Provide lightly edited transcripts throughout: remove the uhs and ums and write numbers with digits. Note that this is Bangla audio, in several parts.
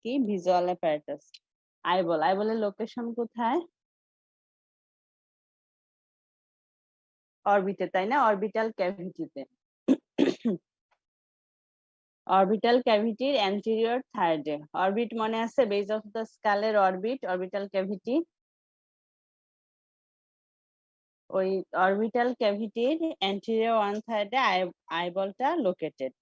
কি ভিজুয়াল অ্যাপারেটাস। আইবলের লোকেশন কোথায়? অরবিটে, তাই না? অরবিটাল ক্যাভিটিতে। অরবিটাল ক্যাভিটির অ্যান্টেরিয়র থার্ডে। অরবিট মনে আছে? বেজ অফ দ্য স্কালের অরবিট, অরবিটাল ক্যাভিটি। ওই অরবিটাল ক্যাভিটির অ্যান্টেরিয়র 1/3 আইবলটা লোকেটেড।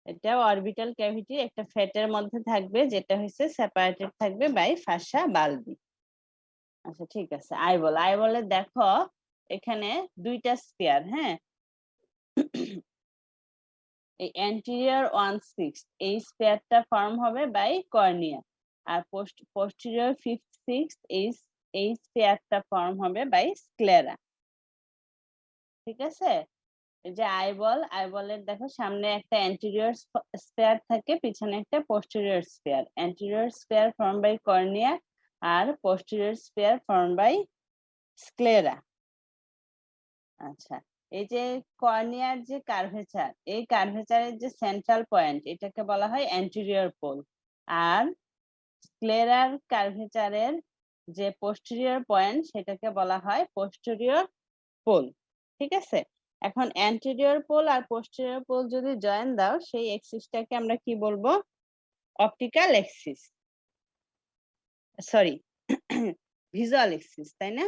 এটা অরবিটাল ক্যাভিটি একটা ফ্যাটের মধ্যে থাকবে, যেটা হচ্ছে সেপারেটেড থাকবে বাই ফাসা বালবি। আচ্ছা ঠিক আছে। আইবলে দেখো এখানে দুইটা স্পেয়ার, হ্যাঁ। এই অ্যান্টেরিয়র 1/6 এই স্পেয়ারটা ফর্ম হবে বাই কর্নিয়া, আর পোস্টেরিয়র 5/6 এই স্পেয়ারটা ফর্ম হবে বাই স্ক্লেরা। ঠিক আছে? এই যে আইবলের দেখো সামনে একটা অ্যান্টেরিয়র স্পেয়ার থাকে, পিছনে একটা posterior sphere. Anterior sphere form by cornea আর posterior sphere form by sclera. আচ্ছা, এই যে কর্নিয়ার যে কার্ভেচার, এই কার্ভেচারের যে সেন্ট্রাল পয়েন্ট, এটাকে বলা হয় অ্যান্টেরিয়র পোল। আর স্ক্লেরার কার্ভেচারের যে পোস্টেরিয়র পয়েন্ট, সেটাকে বলা হয় পোস্টেরিয়র পোল। ঠিক আছে? এখন অ্যান্টেরিয়র পোল আর পোস্টেরিয়র পোল যদি জয়েন দাও, সেই এক্সিসটাকে আমরা কি বলবো? Optical axis, sorry visual axis, তাই না?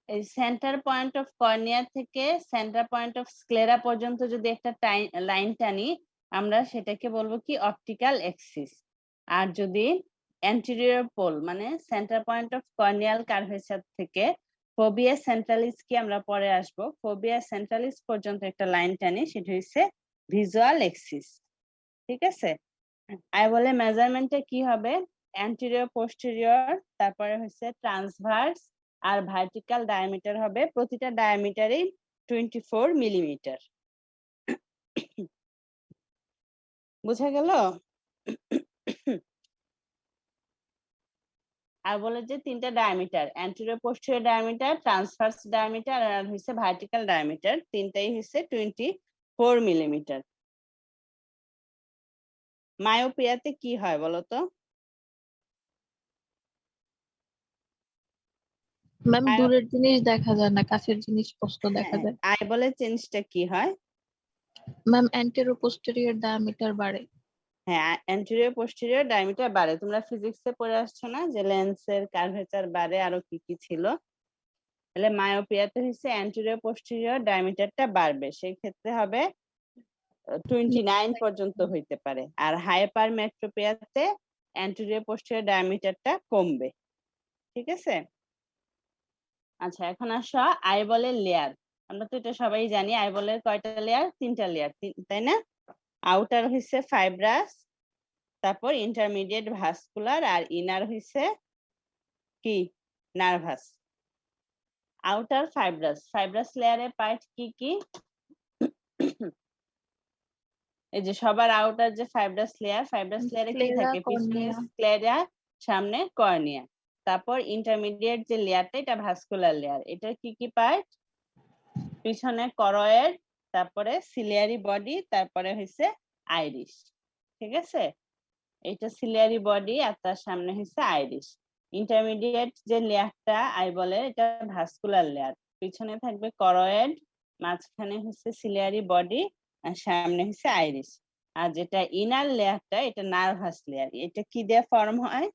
এই সেন্টার পয়েন্ট অফ কর্নিয়া থেকে সেন্টার পয়েন্ট অফ স্ক্লেরা পর্যন্ত যদি একটা লাইন টানি, আমরা সেটাকে বলবো কি? Optical axis. আর যদি অ্যান্টেরিয়র পোল মানে centre point of corneal curvature থেকে ফোবিয়া সেন্ট্রালিস, কি আমরা পরে আসবো, ফোবিয়া সেন্ট্রালিস পর্যন্ত একটা লাইন টানি, সেটা হচ্ছে ভিজুয়াল এক্সিস। ঠিক আছে? আইবলে মেজারমেন্টে কি হবে? অ্যান্টেরিয়র, পোস্টেরিয়র, তারপরে হচ্ছে ট্রান্সভার্স আর ভার্টিক্যাল ডায়ামিটার হবে, প্রতিটা ডায়ামিটারই 24 মিলিমিটার। বুঝা গেল? আর বলে যে তিনটা diameter, anterior posterior diameter, transverse diameter আর হচ্ছে ভার্টিক্যাল ডায়ামিটার, তিনটাই হচ্ছে 24 মিলিমিটার। মায়োপিয়াতে কি হয় বলতো? ম্যাম দূরের জিনিস দেখা যায় না, কাছের জিনিস স্পষ্ট দেখা যায়। আইবলে চেঞ্জটা কি হয়? ম্যাম অ্যান্টেরো পোস্টেরিয়র ডায়ামিটার বাড়ে। হ্যাঁ, অ্যান্টেরিয়র পোস্টেরিয়র ডায়ামিটার বাড়ে। তোমরা ফিজিক্সে পড়ে আসছো না যে লেন্সের কার্ভেচার বাড়ে, আরো কি কি ছিল? তাহলে মায়োপিয়াতে হচ্ছে অ্যান্টেরিয়র পোস্টেরিয়র ডায়ামিটারটা বাড়বে, সেই ক্ষেত্রে হবে 29 পর্যন্ত হইতে পারে। আর হাইপারমেট্রোপিয়াতে অ্যান্টেরিয়র পোস্টেরিয়র ডায়ামিটারটা কমবে। ঠিক আছে? আচ্ছা, এখন আসো আইবলের লেয়ার। আমরা তো এটা সবাই জানি, আইবলের কয়টা লেয়ার? 3টা লেয়ার, তাই না? আউটার হচ্ছে ফাইব্রাস, তারপর ইন্টারমিডিয়েট ভাস্কুলার, আর ইনার হইছে কি? নার্ভাস। আউটার ফাইব্রাস লেয়ারের পার্ট কি কি? এই যে সবার আউটার যে ফাইব্রাস লেয়ারে কি থাকে? পিছনে স্ক্লেরা, সামনে কর্নিয়া। তারপর ইন্টারমিডিয়েট যে লেয়ারটা, এটা ভাস্কুলার লেয়ার। এটার কি কি পার্ট? পিছনে করয়েড, তারপরে সিলিয়ারি বডি, তারপরে হইছে আইরিশ। ঠিক আছে? এটা সিলিয়ারি বডি আর তার সামনে হচ্ছে আইরিশ। ইন্টারমিডিয়েট যে লেয়ারটা আইবলের, এটা ভাস্কুলার লেয়ার। পিছনে থাকবে করয়েড, মাঝখানে হচ্ছে সিলিয়ারি বডি, আর সামনে হচ্ছে আইরিশ। আর যেটা ইনার লেয়ারটা, এটা নার্ভাস লেয়ার। এটা কি দিয়ে ফর্ম হয়?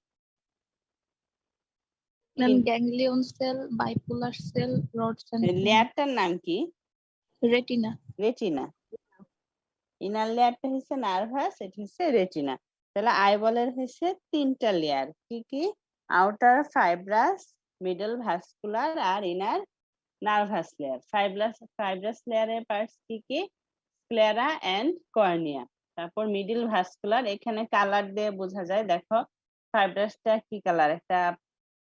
Ma'am ganglion cell, bipolar cell, rod cell. লেয়ারটার নাম কি? রেটিনা। রেটিনা। ইনার লেয়ারটা হচ্ছে নার্ভাস, এটা হচ্ছে রেটিনা। তাহলে আইবলের হচ্ছে 3টা লেয়ার, কি কি? আউটার ফাইব্রাস, মিডল ভাস্কুলার, আর ইনার নার্ভাস লেয়ার। ফাইব্রাস লেয়ারের পার্টস কি কি? Sclera and cornea. তারপর মিডল ভাস্কুলার, এখানে কালার দিয়ে বোঝা যায়, দেখো ফাইব্রাসটা কি কালার? একটা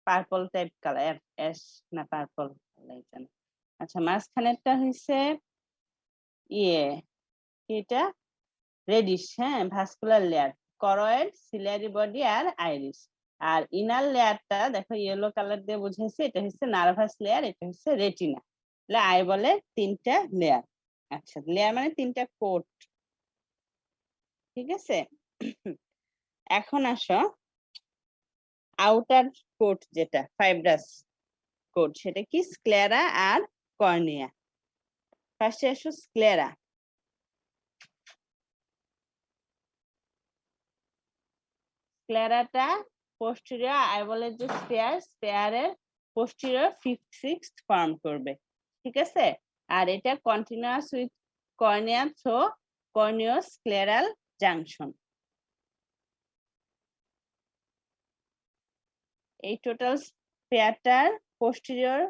পার্পল টাইপ কালার, অ্যাশ না পার্পল। আচ্ছা, মাঝখানেরটা হচ্ছে ইয়ে, এটা রেডিশ, হ্যাঁ, vascular layer. Choroid, ciliary body আর আইরিশ। আর ইনার লেয়ারটা দেখো ইয়েলো কালার দিয়ে বুঝাইছে, এটা হচ্ছে নার্ভাস লেয়ার, এটা হচ্ছে রেটিনা। তাহলে আইবলের 3টা লেয়ার। আচ্ছা, লেয়ার মানে 3টা কোট। ঠিক আছে, এখন আসো আউটার কোট যেটা ফাইব্রাস কোট, সেটা কি স্ক্লেরা আর কর্নিয়া। ফার্স্টে আসো স্ক্লেরা। স্ক্লেরাটা পোস্টেরিয়র আইবলের যে স্পেয়ারের পোস্টেরিয়র 5th-6th ফর্ম করবে। ঠিক আছে, আর এটা continuous with cornea through corneoscleral junction. এই টোটাল স্পেয়ারটার পোস্টেরিয়র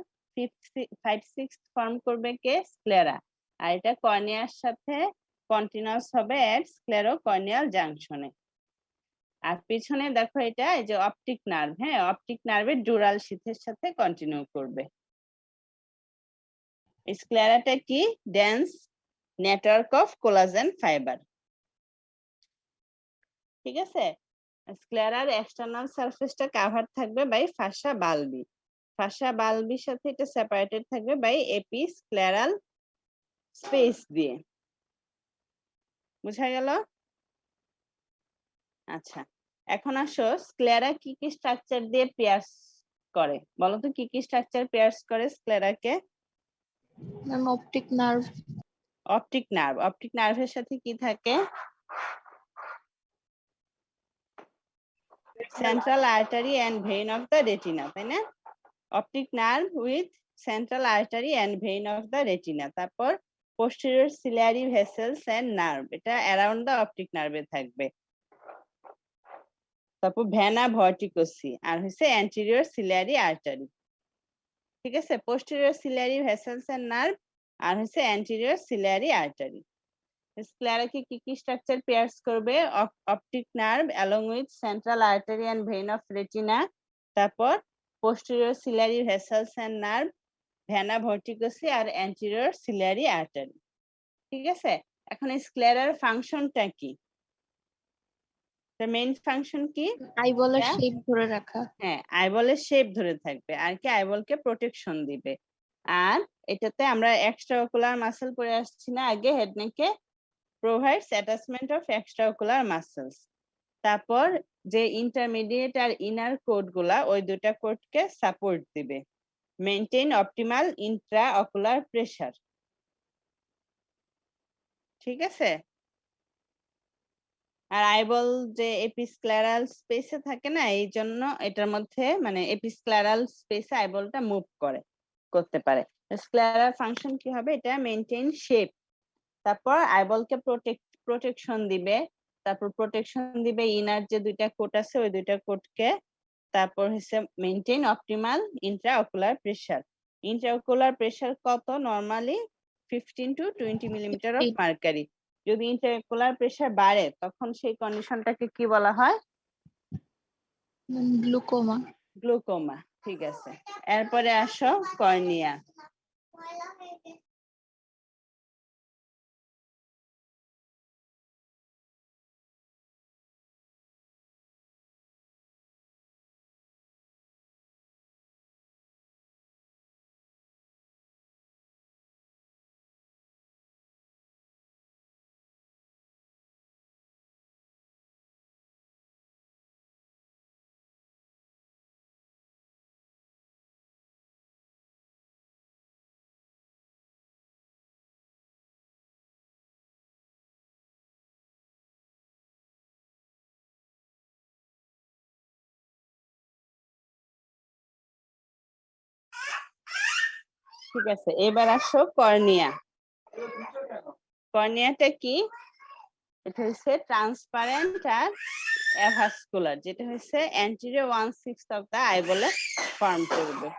5th-6th ফর্ম করবে কে? স্ক্লেরা। আর এটা কর্নিয়ার সাথে কন্টিনিউয়াস হবে এট স্ক্লেরো কর্নিয়াল জাংশনে। আর পিছনে দেখো এটা এই যে অপটিক নার্ভ, হ্যাঁ অপটিক নার্ভের ডুরাল শিথের সাথে কন্টিনিউ করবে। স্ক্লেরাটা কি? Dense network of collagen fibre. ঠিক আছে, স্ক্লেরার এক্সটার্নাল সারফেসটা কভার থাকবে বাই ফাসা বালবি। ফাসা বালবির সাথে এটা সেপারেটেড থাকবে বাই এপিস্ক্লেরাল স্পেস দিয়ে। বুঝা গেল? আচ্ছা, এখন আসো স্ক্লেরা কি কি স্ট্রাকচার দিয়ে পেয়ার্স করে বলো তো, কি কি স্ট্রাকচার পেয়ার্স করে স্ক্লেরাকে? Ma'am optic nerve. Optic nerve. Optic নার্ভের সাথে কি থাকে? Central artery and vein of the retina, তাই না? Optic nerve with central artery and vein of the retina. তারপর posterior ciliary vessels and nerve, এটা অ্যারাউন্ড দ্য অপটিক নার্ভে থাকবে। তারপর ভেনা ভর্টিকোসি, আর হচ্ছে অ্যান্টেরিয়র সিলিয়ারি আর্টারি। ঠিক আছে, posterior ciliary vessels and nerve আর হচ্ছে অ্যান্টেরিয়র সিলিয়ারি আর্টারি। স্ক্লেরাকে কি কি স্ট্রাকচার পেয়ার্স করবে? Optic nerve along with central artery and vein of retina, তারপর posterior ciliary vessels and nerve, vena vorticosae আর অ্যান্টেরিয়র সিলিয়ারি আর্টারি। ঠিক আছে, এখন স্ক্লেরার ফাংশনটা কি? মেইন ফাংশন কি? আইবলের এটা শেপ ধরে রাখা। হ্যাঁ আইবলের শেপ ধরে থাকবে আর কি, আইবলকে প্রোটেকশন দিবে। আর এটাতে আমরা এক্সট্রাওকুলার মাসেল পড়ে আসছি না আগে, হেড নেকে প্রোভাইডস অ্যাটাচমেন্ট অফ এক্সট্রাওকুলার মাসেলস। তারপর যে ইন্টারমিডিয়েট আর ইনার কোড গুলা, ওই দুটা কোডকে সাপোর্ট দিবে। Maintain optimal Intra ocular pressure. ঠিক আছে, আর আইবল যে এপিস্ক্লেরাল স্পেসে থাকে না, এই জন্য এটার মধ্যে মানে এপিস্ক্লেরাল স্পেসে আইবলটা মুভ করতে পারে। স্ক্লেরার ফাংশন কি হবে? এটা মেইনটেইন শেপ, তারপর আইবলকে প্রোটেকশন দিবে, তারপর প্রোটেকশন দিবে ইনার যে দুইটা কোট আছে ওই দুইটা কোটকে, তারপর হচ্ছে maintain optimal intraocular pressure. Intraocular pressure কত? Normally 15 to 20 millimetre of mercury. যদি ইন্ট্রাঅকুলার প্রেসার বাড়ে তখন সেই কন্ডিশনটাকে কি বলা হয়? গ্লুকোমা। গ্লুকোমা। ঠিক আছে, এরপরে আসো কর্নিয়া। ঠিক আছে, এবার আসো কর্নিয়া। কর্নিয়াটা কি? এটা হচ্ছে ট্রান্সপারেন্ট আর অ্যাভাস্কুলার, যেটা হচ্ছে অ্যান্টেরিয়র 1/6 অফ দা আইবলে ফর্ম করবে।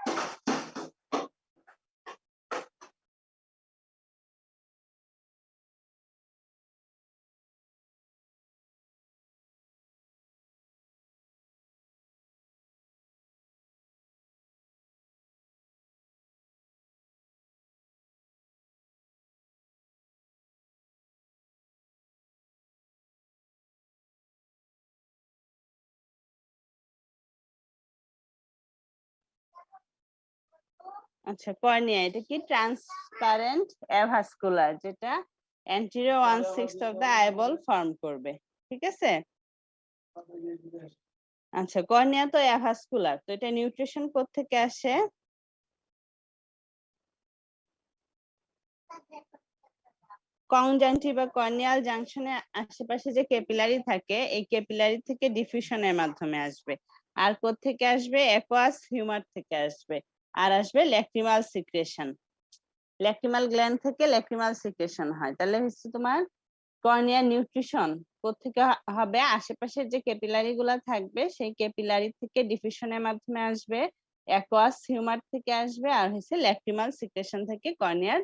আচ্ছা কর্নিয়া এটা কি ট্রান্সপারেন্ট অ্যাভাস্কুলার, যেটা anterior 1/6 of the eyeball form করবে, ঠিক আছে। আচ্ছা কর্নিয়া তো অ্যাভাস্কুলার, তো এটা নিউট্রিশন কোত্থেকে আসে? কনজাংটিভা কর্নিয়াল জাংশনের আশেপাশে যে ক্যাপিলারি থাকে, এই ক্যাপিলারি থেকে ডিফিউশনের মাধ্যমে আসবে। আর কোত্থেকে আসবে? অ্যাকুয়াস হিউমার থেকে আসবে। আর আসবে ল্যাক্রিমাল সিক্রেশন, ল্যাক্রিমাল গ্ল্যান্ড থেকে ল্যাক্রিমাল সিক্রেশন হয়। তাহলে হচ্ছে তোমার কর্নিয়ার নিউট্রিশন কোত্থেকে হবে? আশেপাশের যে ক্যাপিলারি গুলা থাকবে সেই ক্যাপিলারি থেকে ডিফিউশনের মাধ্যমে আসবে, অ্যাকুয়াস হিউমার থেকে আসবে, আর হচ্ছে ল্যাক্রিমাল সিক্রেশন থেকে কর্নিয়ার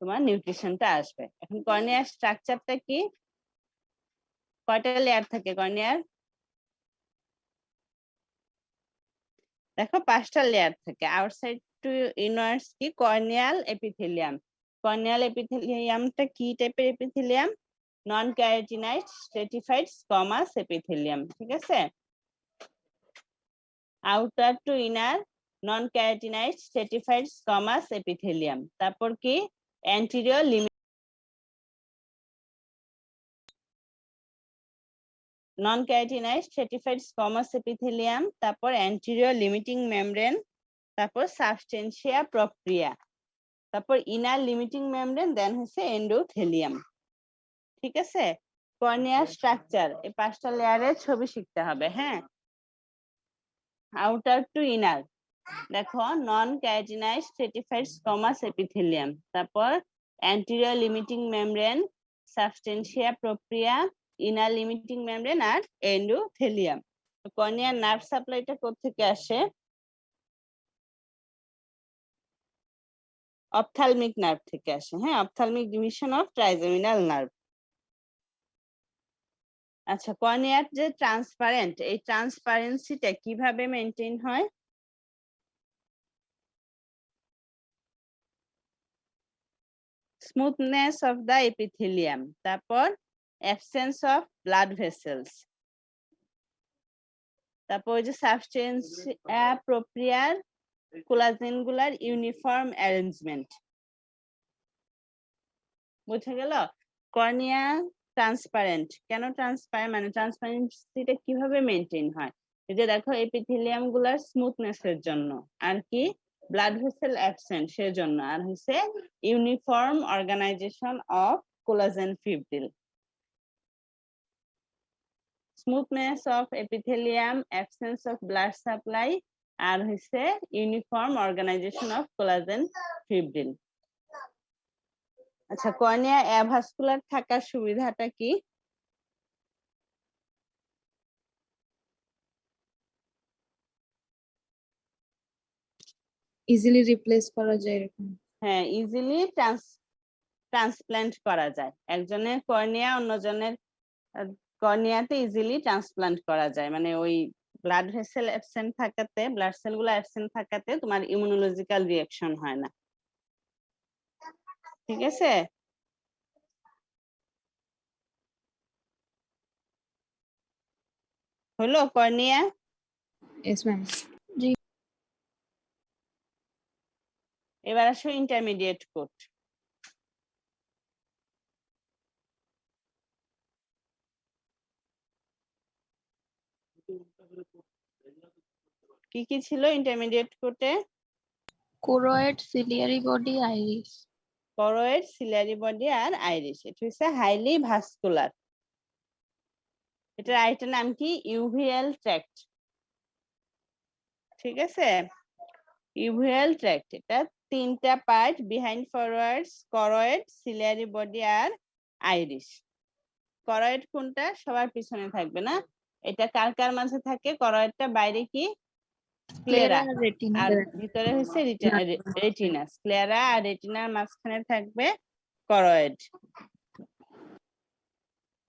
তোমার নিউট্রিশনটা আসবে। এখন কর্নিয়ার স্ট্রাকচারটা কি? কয়টা লেয়ার থাকে কর্নিয়ার? দেখো 5টা লেয়ার থাকে। আউটসাইড টু ইনওয়ার্ডস কি? Corneal epithelium. কর্নিয়াল এপিথেলিয়ামটা কি টাইপের এপিথেলিয়াম? নন ক্যারাটিনাইড স্ট্রেটিফাইড স্কোমাস এপিথেলিয়াম, ঠিক আছে। আউটার টু ইনার নন ক্যারাটিনাইড স্ট্রেটিফাইড স্কোমাস এপিথেলিয়াম। তারপর কি? অ্যান্টেরিয়র নন ক্যারাটিনাইড স্ট্রেটিফাইড স্কোমাস এপিথেলিয়াম, তারপর অ্যান্টেরিয়র লিমিটিং মেমব্রেন, তারপর সাবস্টেনশিয়া প্রক্রিয়া, তারপর ইনার লিমিটিং মেমব্রেন, দেন হচ্ছে এন্ডোথেলিয়াম, ঠিক আছে। কর্নিয়ার স্ট্রাকচার এই 5টা লেয়ারের ছবি শিখতে হবে, হ্যাঁ। আউটার টু ইনার দেখো নন ক্যারাটিনাইড স্ট্রেটিফাইড স্কোমাস এপিথেলিয়াম, তারপর অ্যান্টেরিয়র লিমিটিং মেমব্রেন, সাবস্টেনশিয়া প্রক্রিয়া, ইনার লিমিটিং মেমব্রেন আর এন্ডোথেলিয়াম। কর্নিয়ার নার্ভ সাপ্লাইটা কোত্থেকে আসে? অপথ্যালমিক নার্ভ থেকে আসে, হ্যাঁ, ophthalmic division of trigeminal nerve. আচ্ছা কর্নিয়ার যে ট্রান্সপারেন্ট, এই ট্রান্সপারেন্সিটা কিভাবে মেনটেন হয়? স্মুথনেস অফ দা এপিথেলিয়াম, তারপর অ্যাবসেন্স অফ ব্লাড ভেসেলস, তারপর ওই যে সাবস্টেন্সিয়া প্রক্রিয়ার কোলাজেন গুলার ইউনিফর্ম অ্যারেঞ্জমেন্ট। বুঝা গেল? কর্নিয়া ট্রান্সপারেন্ট কেন? ট্রান্সপারেন্ট মানে ট্রান্সপারেন্সিটা কিভাবে মেনটেন হয়? এই যে দেখো এপিথেলিয়াম গুলার স্মুথনেস এর জন্য, আর কি ব্লাড ভেসেল অ্যাবসেন্ট সেজন্য, আর হচ্ছে uniform organisation of collagen fibril. Smoothness of epithelium, absence of blood supply, আর হচ্ছে uniform organisation of collagen fibril. আচ্ছা কর্নিয়া অ্যাভাস্কুলার থাকার সুবিধাটা কি? ইজিলি রিপ্লেস করা যায় এরকম। হ্যাঁ, ইজিলি ট্রান্সপ্ল্যান্ট করা যায়। একজনের কর্নিয়া অন্যজনের কর্নিয়াতে ইজিলি ট্রান্সপ্ল্যান্ট করা যায়, মানে ওই ব্লাড ভেসেল অ্যাবসেন্ট থাকাতে, ব্লাড সেলগুলো অ্যাবসেন্ট থাকাতে তোমার ইমিউনোলজিক্যাল রিঅ্যাকশন হয় না, ঠিক আছে। হলো কর্নিয়া? Yes ma'am. জি। এবার আসো ইন্টারমিডিয়েট কোট। কি কি ছিল ইন্টারমিডিয়েট কোটে? Choroid, ciliary body, iris. Choroid, ciliary body আর আইরিস। এটা হচ্ছে হাইলি ভাস্কুলার। এটার আরেকটা নাম কি? ইউভিএল ট্র্যাক্ট, ঠিক আছে। ইউভিএল ট্র্যাক্ট, এটা 3টা part, behind forwards, choroid, ciliary body আর আইরিস। করয়েড কোনটা? সবার পিছনে থাকবে না, এটা কার কার মাঝে থাকে? করয়েডটা বাইরে কি? Sclera, sclera, retina. আর ভিতরে হচ্ছে রেটিনা। স্ক্লেরা আর রেটিনার মাঝখানে থাকবে করয়েড।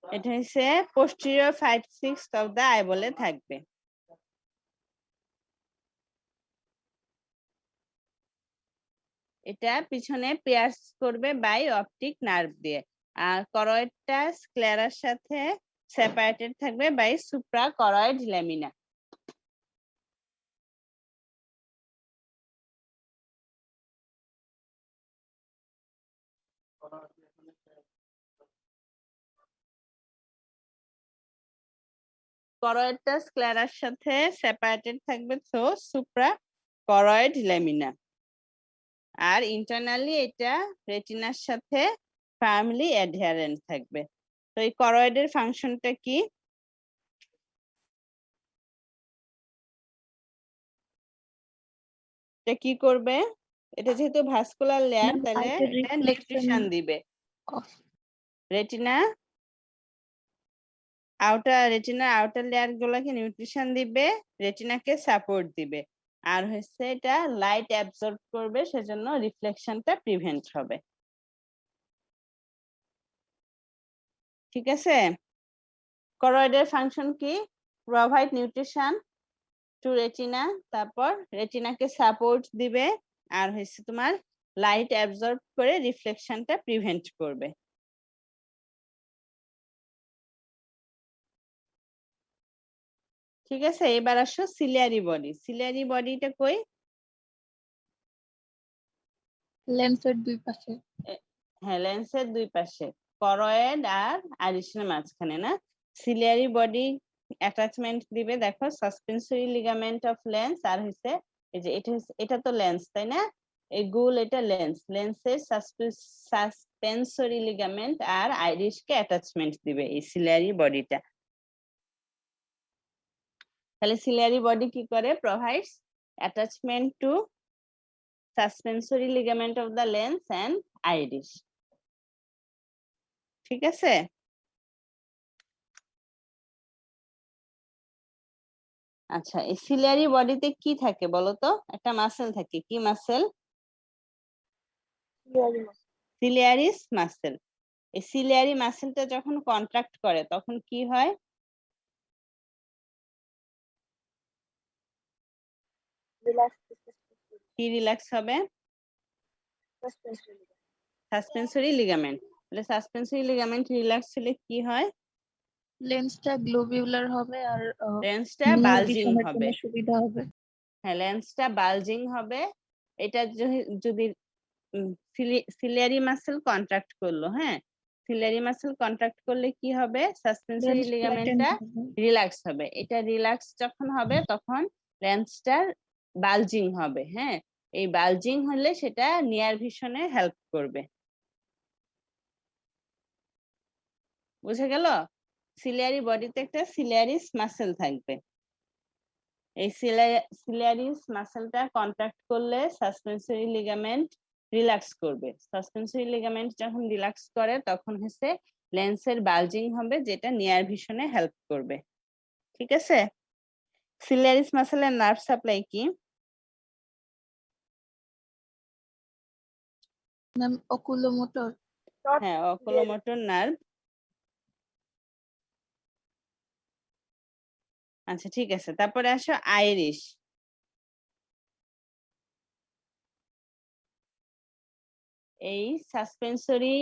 এটা হচ্ছে পোস্টেরিয়র 5/6 অফ দা আইবলে থাকবে। এটা পিছনে পিয়ার্স করবে বাই অপটিক নার্ভ দিয়ে, আর করয়েডটা স্ক্লেরার সাথে সেপারেটেড থাকবে বাই সুপ্রা করয়েড ল্যামিনা। করয়েডটা স্ক্লেরার সাথে সেপারেটেড থাকবে, তো সুপ্রা করয়েড ল্যামিনা। আর ইন্টারনালি এটা রেটিনার সাথে ফার্মলি অ্যাডহারেন্ট থাকবে। তো এই করয়েডের ফাংশনটা কি? এটা কি করবে? এটা যেহেতু ভাস্কুলার লেয়ার, Ma'am, তাহলে light এটা reflection নিউট্রিশন দিবে of রেটিনা, রেটিনার আউটার লেয়ার গুলাকে নিউট্রিশন দিবে, রেটিনাকে সাপোর্ট দিবে, আর হচ্ছে এটা লাইট অ্যাবজর্ব করবে, সেজন্য রিফ্লেকশনটা প্রিভেন্ট হবে। ঠিক আছে? করয়েডের ফাংশন কি? প্রোভাইড নিউট্রিশন টু রেটিনা, তারপর রেটিনাকে সাপোর্ট দিবে, আর হচ্ছে তোমার লাইট অ্যাবজর্ব করে রিফ্লেকশনটা প্রিভেন্ট করবে। ঠিক আছে, এবার আসো সিলিয়ারি বডি। সিলিয়ারি বডিটা কই? লেন্সের দুই পাশে। হ্যাঁ, লেন্সের দুই পাশে, করয়েড আর আইরিশের মাঝখানে না। সিলিয়ারি বডি অ্যাটাচমেন্ট দিবে, দেখো সাসপেন্সরি লিগামেন্ট অফ লেন্স, আর হচ্ছে এই যে এটা তো লেন্স, তাই না? এই গুল এটা লেন্স, লেন্সের সাসপেন্সরি লিগামেন্ট আর আইরিশকে অ্যাটাচমেন্ট দিবে এই সিলিয়ারি বডিটা। তাহলে সিলিয়ারি বডি কি করে? Provides attachment to suspensory ligament of the lens and iris. ঠিক আছে? আচ্ছা, এই সিলিয়ারি বডিতে কি থাকে বলো তো? একটা মাসেল থাকে, কি মাসেল? সিলিয়ারিস মাসেল। এই সিলিয়ারি মাসেলটা যখন কন্ট্রাক্ট করে তখন কি হয়? কি রিল্যাক্স হবে? Suspensory ligament. তাহলে সাসপেন্সরি লিগামেন্ট রিল্যাক্স হলে কি হয়? লেন্সটা গ্লোবিউলার হবে আর লেন্সটা নিয়ে বালজিং ভিশনের হবে। জন্য সুবিধা হবে। হ্যাঁ, লেন্সটা বালজিং হবে। এটা যদি সিলিয়ারি মাসেল কন্ট্রাক্ট করলো, হ্যাঁ, সিলিয়ারি মাসেল কন্ট্রাক্ট করলে কি হবে? সাসপেন্সরি লেন্স ফ্ল্যাটেন্ড লিগামেন্টটা হবে। রিল্যাক্স হবে। এটা রিল্যাক্স যখন হবে তখন লেন্সটার বালজিং হবে। হ্যাঁ, এই বালজিং হলে সেটা নিয়ার ভিশনে হেল্প করবে। বুঝে গেল? সিলিয়ারি বডিতে একটা সিলিয়ারিস মাসেল থাকবে। এই সিলিয়ারিস মাসেলটা কন্ট্রাক্ট করলে সাসপেন্সরি লিগামেন্ট রিল্যাক্স করবে। সাসপেন্সরি লিগামেন্ট যখন রিল্যাক্স করে তখন হচ্ছে লেন্সের বালজিং হবে, যেটা নিয়ার ভিশনে হেল্প করবে। ঠিক আছে? সিলিয়ারিস মাসেলের নার্ভ সাপ্লাই কি? ম্যাম, ওকুলোমোটর। হ্যাঁ, অকুলোমোটর নার্ভ। আচ্ছা, ঠিক আছে, তারপরে আসো আইরিশ। এই সাসপেন্সরি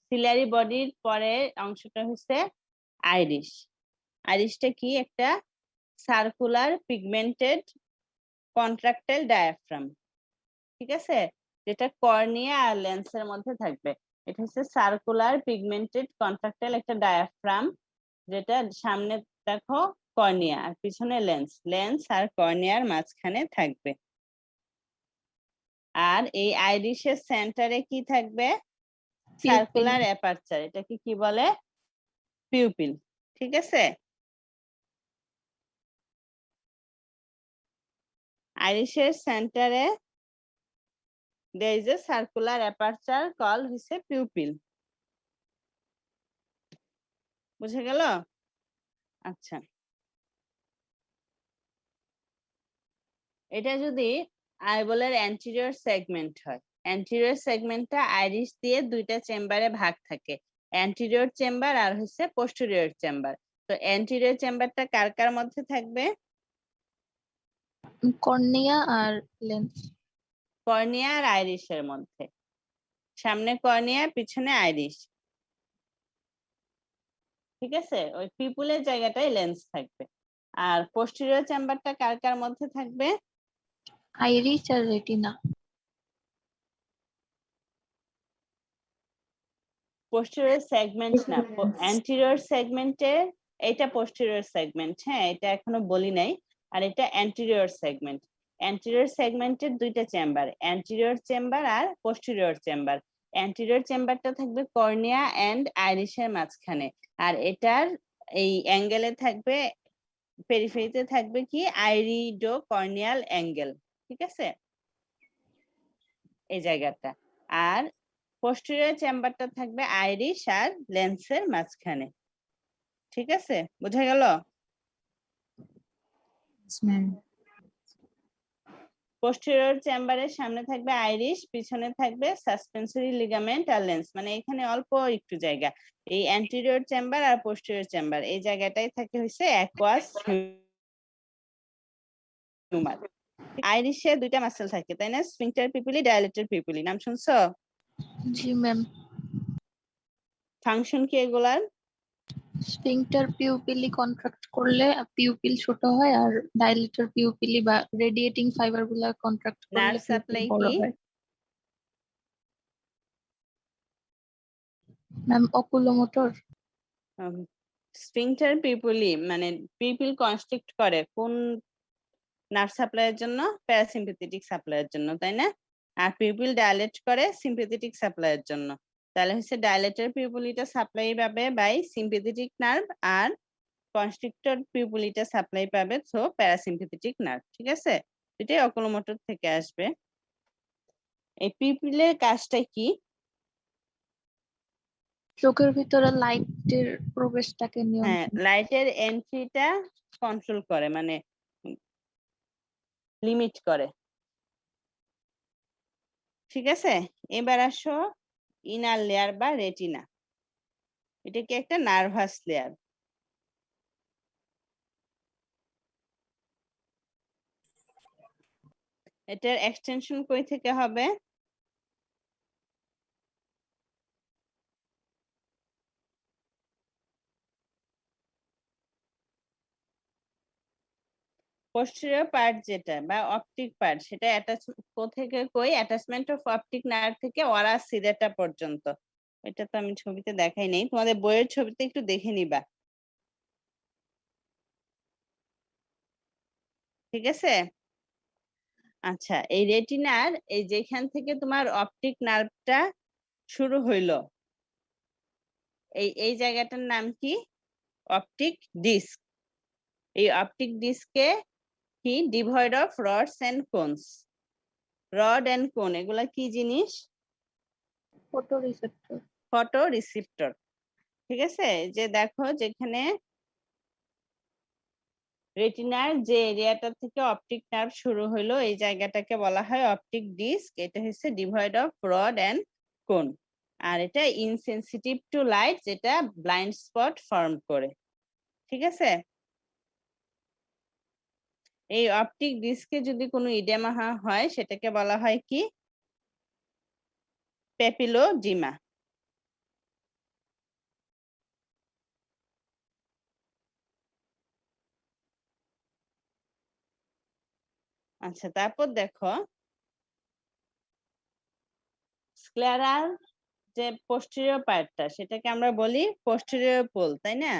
সিলিয়ারি বডির পরে অংশটা হচ্ছে আইরিশ। আইরিশটা কি? একটা সার্কুলার পিগমেন্টেড কন্ট্রাক্টাইল ডায়াফ্রাম। ঠিক আছে? যেটা কর্নিয়া আর লেন্সের মধ্যে থাকবে। এটা হচ্ছে সার্কুলার পিগমেন্টেড কন্ট্রাক্টাইল একটা ডায়াফ্রাম, যেটা সামনে দেখো কর্নিয়া আর পিছনে লেন্স, লেন্স আর কর্নিয়ার মাঝখানে থাকবে। আর এই আইরিশের সেন্টারে কি থাকবে? Circular aperture. এটাকে কি বলে? পিউপিল। ঠিক আছে? আইরিশের সেন্টারে there is a circular aperture called হচ্ছে পিউপিল। বুঝে গেল? আচ্ছা, এটা যদি আইবলের অ্যান্টিরিয়র সেগমেন্ট হয়, অ্যান্টিরিয়র সেগমেন্টটা আইরিশ দিয়ে দুইটা চেম্বারে ভাগ থাকে, অ্যান্টিরিয়র চেম্বার আর হচ্ছে পোস্টেরিয়র চেম্বার। তো অ্যান্টিরিয়র চেম্বারটা কার কার মধ্যে থাকবে? কর্নিয়া আর লেন্স। কর্নিয়া আর আইরিশের মধ্যে। সামনে কর্নিয়া, পিছনে আইরিশ। ঠিক আছে? ওই পিপুলের জায়গাটায় লেন্স থাকবে। আর পোস্টেরিয়র চেম্বারটা কার কার মধ্যে থাকবে? আইরিশ আর রেটিনা। পোস্টেরিয়র সেগমেন্ট না, অ্যান্টেরিয়র সেগমেন্টে এটা পোস্টেরিয়র সেগমেন্ট, হ্যাঁ এটা এখনো বলি নাই। আর এটা অ্যান্টেরিয়র সেগমেন্ট। অ্যান্টেরিয়র সেগমেন্টের দুইটা চেম্বার, অ্যান্টেরিয়র চেম্বার আর পোস্টেরিয়র চেম্বার। অ্যান্টেরিয়র চেম্বারটা থাকবে কর্নিয়া এন্ড আইরিশের মাঝখানে, আর এটার এই অ্যাঙ্গেলে থাকবে, পেরিফেরিতে থাকবে কি আইরিডো কর্নিয়াল অ্যাঙ্গেল, ঠিক আছে এই জায়গাটা। আর পোস্টেরিয়র চেম্বারটা থাকবে আইরিশ আর লেন্সের মাঝখানে, ঠিক আছে বোঝা গেল? পোস্টেরিয়র চেম্বারের সামনে থাকবে আইরিশ, পিছনে থাকবে সাসপেন্সরি লিগামেন্ট আর লেন্স, মানে এখানে অল্প একটু জায়গা। এই অ্যান্টেরিয়র চেম্বার আর পোস্টেরিয়র চেম্বার এই জায়গাটাই থাকে হচ্ছে অ্যাকুয়াস হিউমার। আইরিশে দুইটা মাসেল থাকে তাই না, স্ফিংটার পিপিলি, ডায়ালেটর পিপিলি, নাম শুনছো? জি ম্যাম। ফাংশন কি এগুলার? স্ফিংটার পিউপিলি কন্ট্রাক্ট করলে পিউপিল ছোট হয়, আর ডাইলেটর পিউপিলি বা রেডিয়েটিং ফাইবার গুলা কন্ট্রাক্ট করলে নার্ভ পিউপিল সাপ্লাই বড় কি? হয়। Ma'am oculomotor. স্ফিংটার পিপিলি মানে পিপিল কনস্ট্রিক্ট করে কোন নার্ভ সাপ্লাইয়ের জন্য? প্যারাসিম্পেথেটিক সাপ্লাইয়ের জন্য তাই না? আর পিপিল ডাইলেট করে সিম্পেথেটিক সাপ্লাইয়ের জন্য। তাহলে হচ্ছে ডাইলেটের পিপিলিটা সাপ্লাই পাবে বাই সিম্পেথেটিক নার্ভ, আর কনস্ট্রিক্টর পিপিলিটা সাপ্লাই পাবে থ্রু প্যারাসিম্পেথেটিক নার্ভ, ঠিক আছে? এটাই অকুলোমোটর থেকে আসবে। এই পিপিলের কাজটা কি? চোখের ভিতরে লাইটের প্রবেশটাকে হ্যাঁ, নিয়ন্ত্রণ। লাইটের এন্ট্রিটা কন্ট্রোল করে, মানে লিমিট করে, ঠিক আছে? এবার আসো ইনার লেয়ার বা রেটিনা। এটা কি একটা নার্ভাস লেয়ার। এটার এক্সটেনশন কই থেকে হবে? পোস্টেরিয়র পার্ট যেটা বা অপটিক পার্ট, সেটা অ্যাটাচ থেকে কই? অ্যাটাচমেন্ট অফ অপটিক নার্ভ থেকে ওরা সিরেটা পর্যন্ত। এটা তো আমি ছবিতে দেখাই নাই, তোমাদের বইয়ের ছবিতে একটু দেখে নিবা, ঠিক আছে? আচ্ছা, এই রেটিনার এই যেখান থেকে তোমার অপটিক নার্ভটা শুরু হইলো, এই জায়গাটার নাম কি? Optic disc. এই অপটিক ডিস্কে কি devoid of rods and cones. Rod and cone এগুলা কি জিনিস? Photo receptor. ফটো রিসিপ্টর, ঠিক আছে? যে দেখো যেখানে রেটিনার যে এরিয়াটা থেকে অপটিক নার্ভ শুরু হলো এই জায়গাটাকে বলা হয় অপটিক ডিস্ক। এটা হচ্ছে ডিভয়েড অফ রড এন্ড কোন, আর এটা ইনসেনসিটিভ টু লাইট, যেটা ব্লাইন্ড স্পট ফর্ম করে, ঠিক আছে? এই অপটিক ডিস্কে যদি কোনো ইডেমা হয় সেটাকে বলা হয় কি? প্যাপিলোডিমা। আচ্ছা, তারপর দেখো স্ক্লেরার যে পোস্টেরিয়র পার্টটা সেটাকে আমরা বলি পোস্টেরিয়র পোল, তাই না?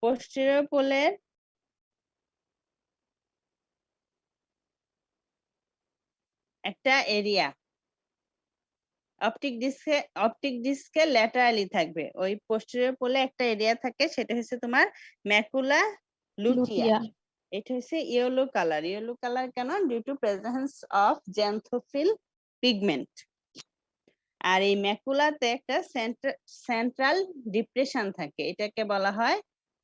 পোস্টেরিয়র পোলের একটা এরিয়া অপটিক ডিস্কে ল্যাটারালি থাকবে। ওই পোস্টেরিয়র পোলে একটা এরিয়া থাকে, সেটা হচ্ছে তোমার ম্যাকুলা লুটিয়া। লুটিয়া। এটা হচ্ছে ইয়েলো কালার। ইয়েলো কালার কেন? Due to presence of xanthophyll pigment. আর এই ম্যাকুলাতে একটা সেন্ট্রাল ডিপ্রেশন থাকে, এটাকে বলা হয়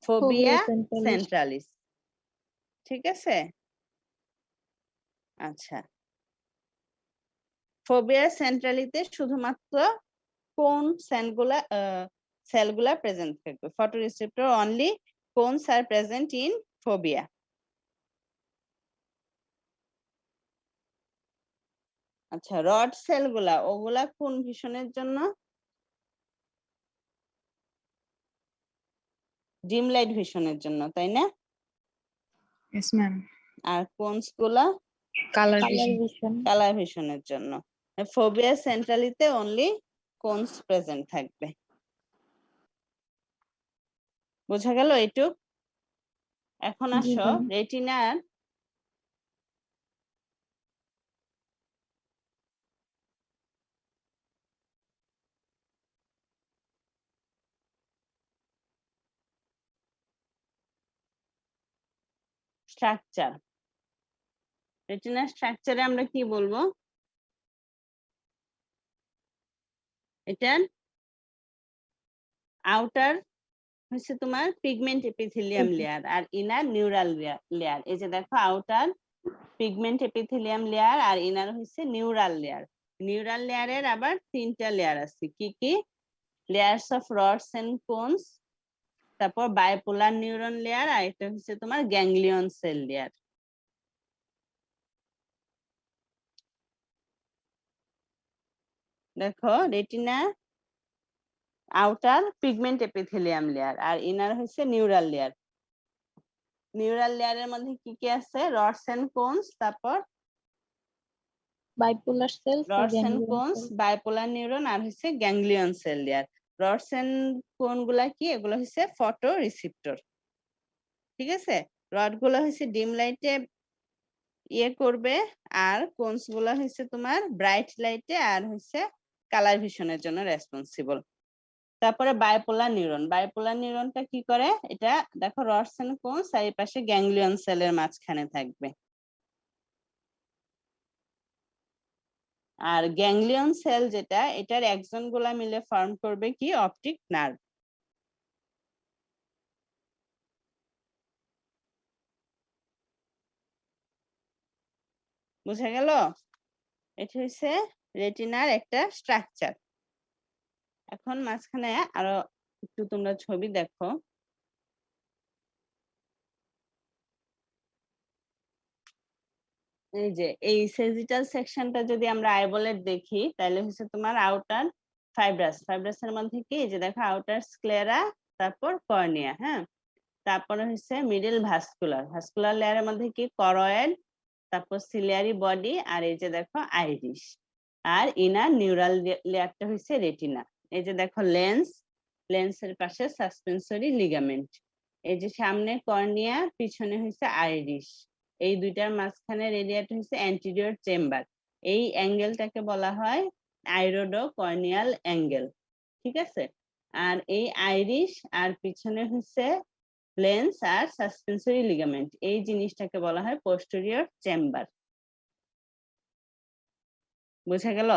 ফোবিয়া ফোবিয়া সেন্ট্রালিস। সেন্ট্রালিস, ঠিক আছে? আচ্ছা, ফোবিয়া সেন্ট্রালিতে শুধুমাত্র কোন সেলগুলা প্রেজেন্ট থাকবে? photoreceptor only cones are present in phobia. আচ্ছা, রড সেলগুলা ওগুলা কোন ভিশনের জন্য? ডিম লাইট ভিশনের জন্য, তাই না? Yes, ma'am. আর কোনস গুলা Color colour vision. Vision. Colour ভিশনের জন্য। ফোবিয়া সেন্ট্রালিতে অনলি কোনস প্রেজেন্ট থাকবে। বোঝা গেল এইটুক? এখন জি আসো ম্যাম। রেটিনার স্ট্রাকচার। রেটিনার স্ট্রাকচারে আমরা কি বলবো? এটার আউটার হচ্ছে তোমার পিগমেন্ট এপিথেলিয়াম লেয়ার আর ইনার নিউরাল লেয়ার। এই যে দেখো আউটার পিগমেন্ট এপিথেলিয়াম লেয়ার আর ইনার হচ্ছে নিউরাল লেয়ার। নিউরাল লেয়ারের আবার 3টা লেয়ার আছে, কি কি? Layers of rods and cones, তারপর বাইপোলার নিউরন লেয়ার, আর এটা হচ্ছে তোমার গ্যাংলিয়ন সেল লেয়ার। দেখো retina outer pigment epithelium layer আর ইনার হচ্ছে নিউরাল লেয়ার। নিউরাল লেয়ারের মধ্যে কি কি আছে? রডস এন্ড কোনস, তারপর bipolar sales R rods and ganglion cones, cell. Bipolar neuron আর হচ্ছে ganglion cell layer. Rods and cone গুলা কি? এগুলো হচ্ছে ফটো রিসিপ্টর। ঠিক আছে, রড গুলো হচ্ছে ডিম লাইটে ইয়ে করবে, আর কোনস গুলো হচ্ছে তোমার ব্রাইট লাইটে আর হচ্ছে কালার ভিশনের জন্য রেসপন্সিবল। তারপরে বাইপোলার নিউরন। বাইপোলার নিউরনটা কি করে? এটা দেখো রডস এন্ড কোনস আর এই পাশে গ্যাংলিয়ন সেলের মাঝখানে থাকবে। আর গ্যাংলিয়ন সেল যেটা, এটার এক্সন গুলা মিলে ফর্ম করবে কি? Optic nerve. বুঝা গেল? এটা হচ্ছে রেটিনার একটা স্ট্রাকচার। এখন মাঝখানে আরো একটু তোমরা ছবি দেখো। এই যে এই সেজিটাল সেকশনটা যদি আমরা আইবলের দেখি তাহলে হচ্ছে তোমার আউটার ফাইব্রাসের মধ্যে কি? এই যে দেখো আউটার স্ক্লেরা, তারপর কর্নিয়া, হ্যাঁ, তারপরে হচ্ছে মিডল ভাস্কুলার লেয়ারের মধ্যে কি? করয়েড, তারপর সিলিয়ারি বডি, আর এই যে দেখো আইরিশ, আর ইনার নিউরাল লেয়ারটা হচ্ছে রেটিনা। এই যে দেখো লেন্সের পাশে সাসপেন্সরি লিগামেন্ট। এই যে সামনে কর্নিয়া, পিছনে হচ্ছে আইরিশ, এই দুইটার মাঝখানের এরিয়াটা হচ্ছে অ্যান্টিরিয়র চেম্বার। এই অ্যাঙ্গেলটাকে বলা হয় আইরোডো কর্নিয়াল অ্যাঙ্গেল। ঠিক আছে, আর এই আইরিশ আর পিছনে হচ্ছে লেন্স আর সাসপেন্সরি লিগামেন্ট, এই জিনিসটাকে বলা হয় পোস্টেরিয়র চেম্বার। বোঝা গেল?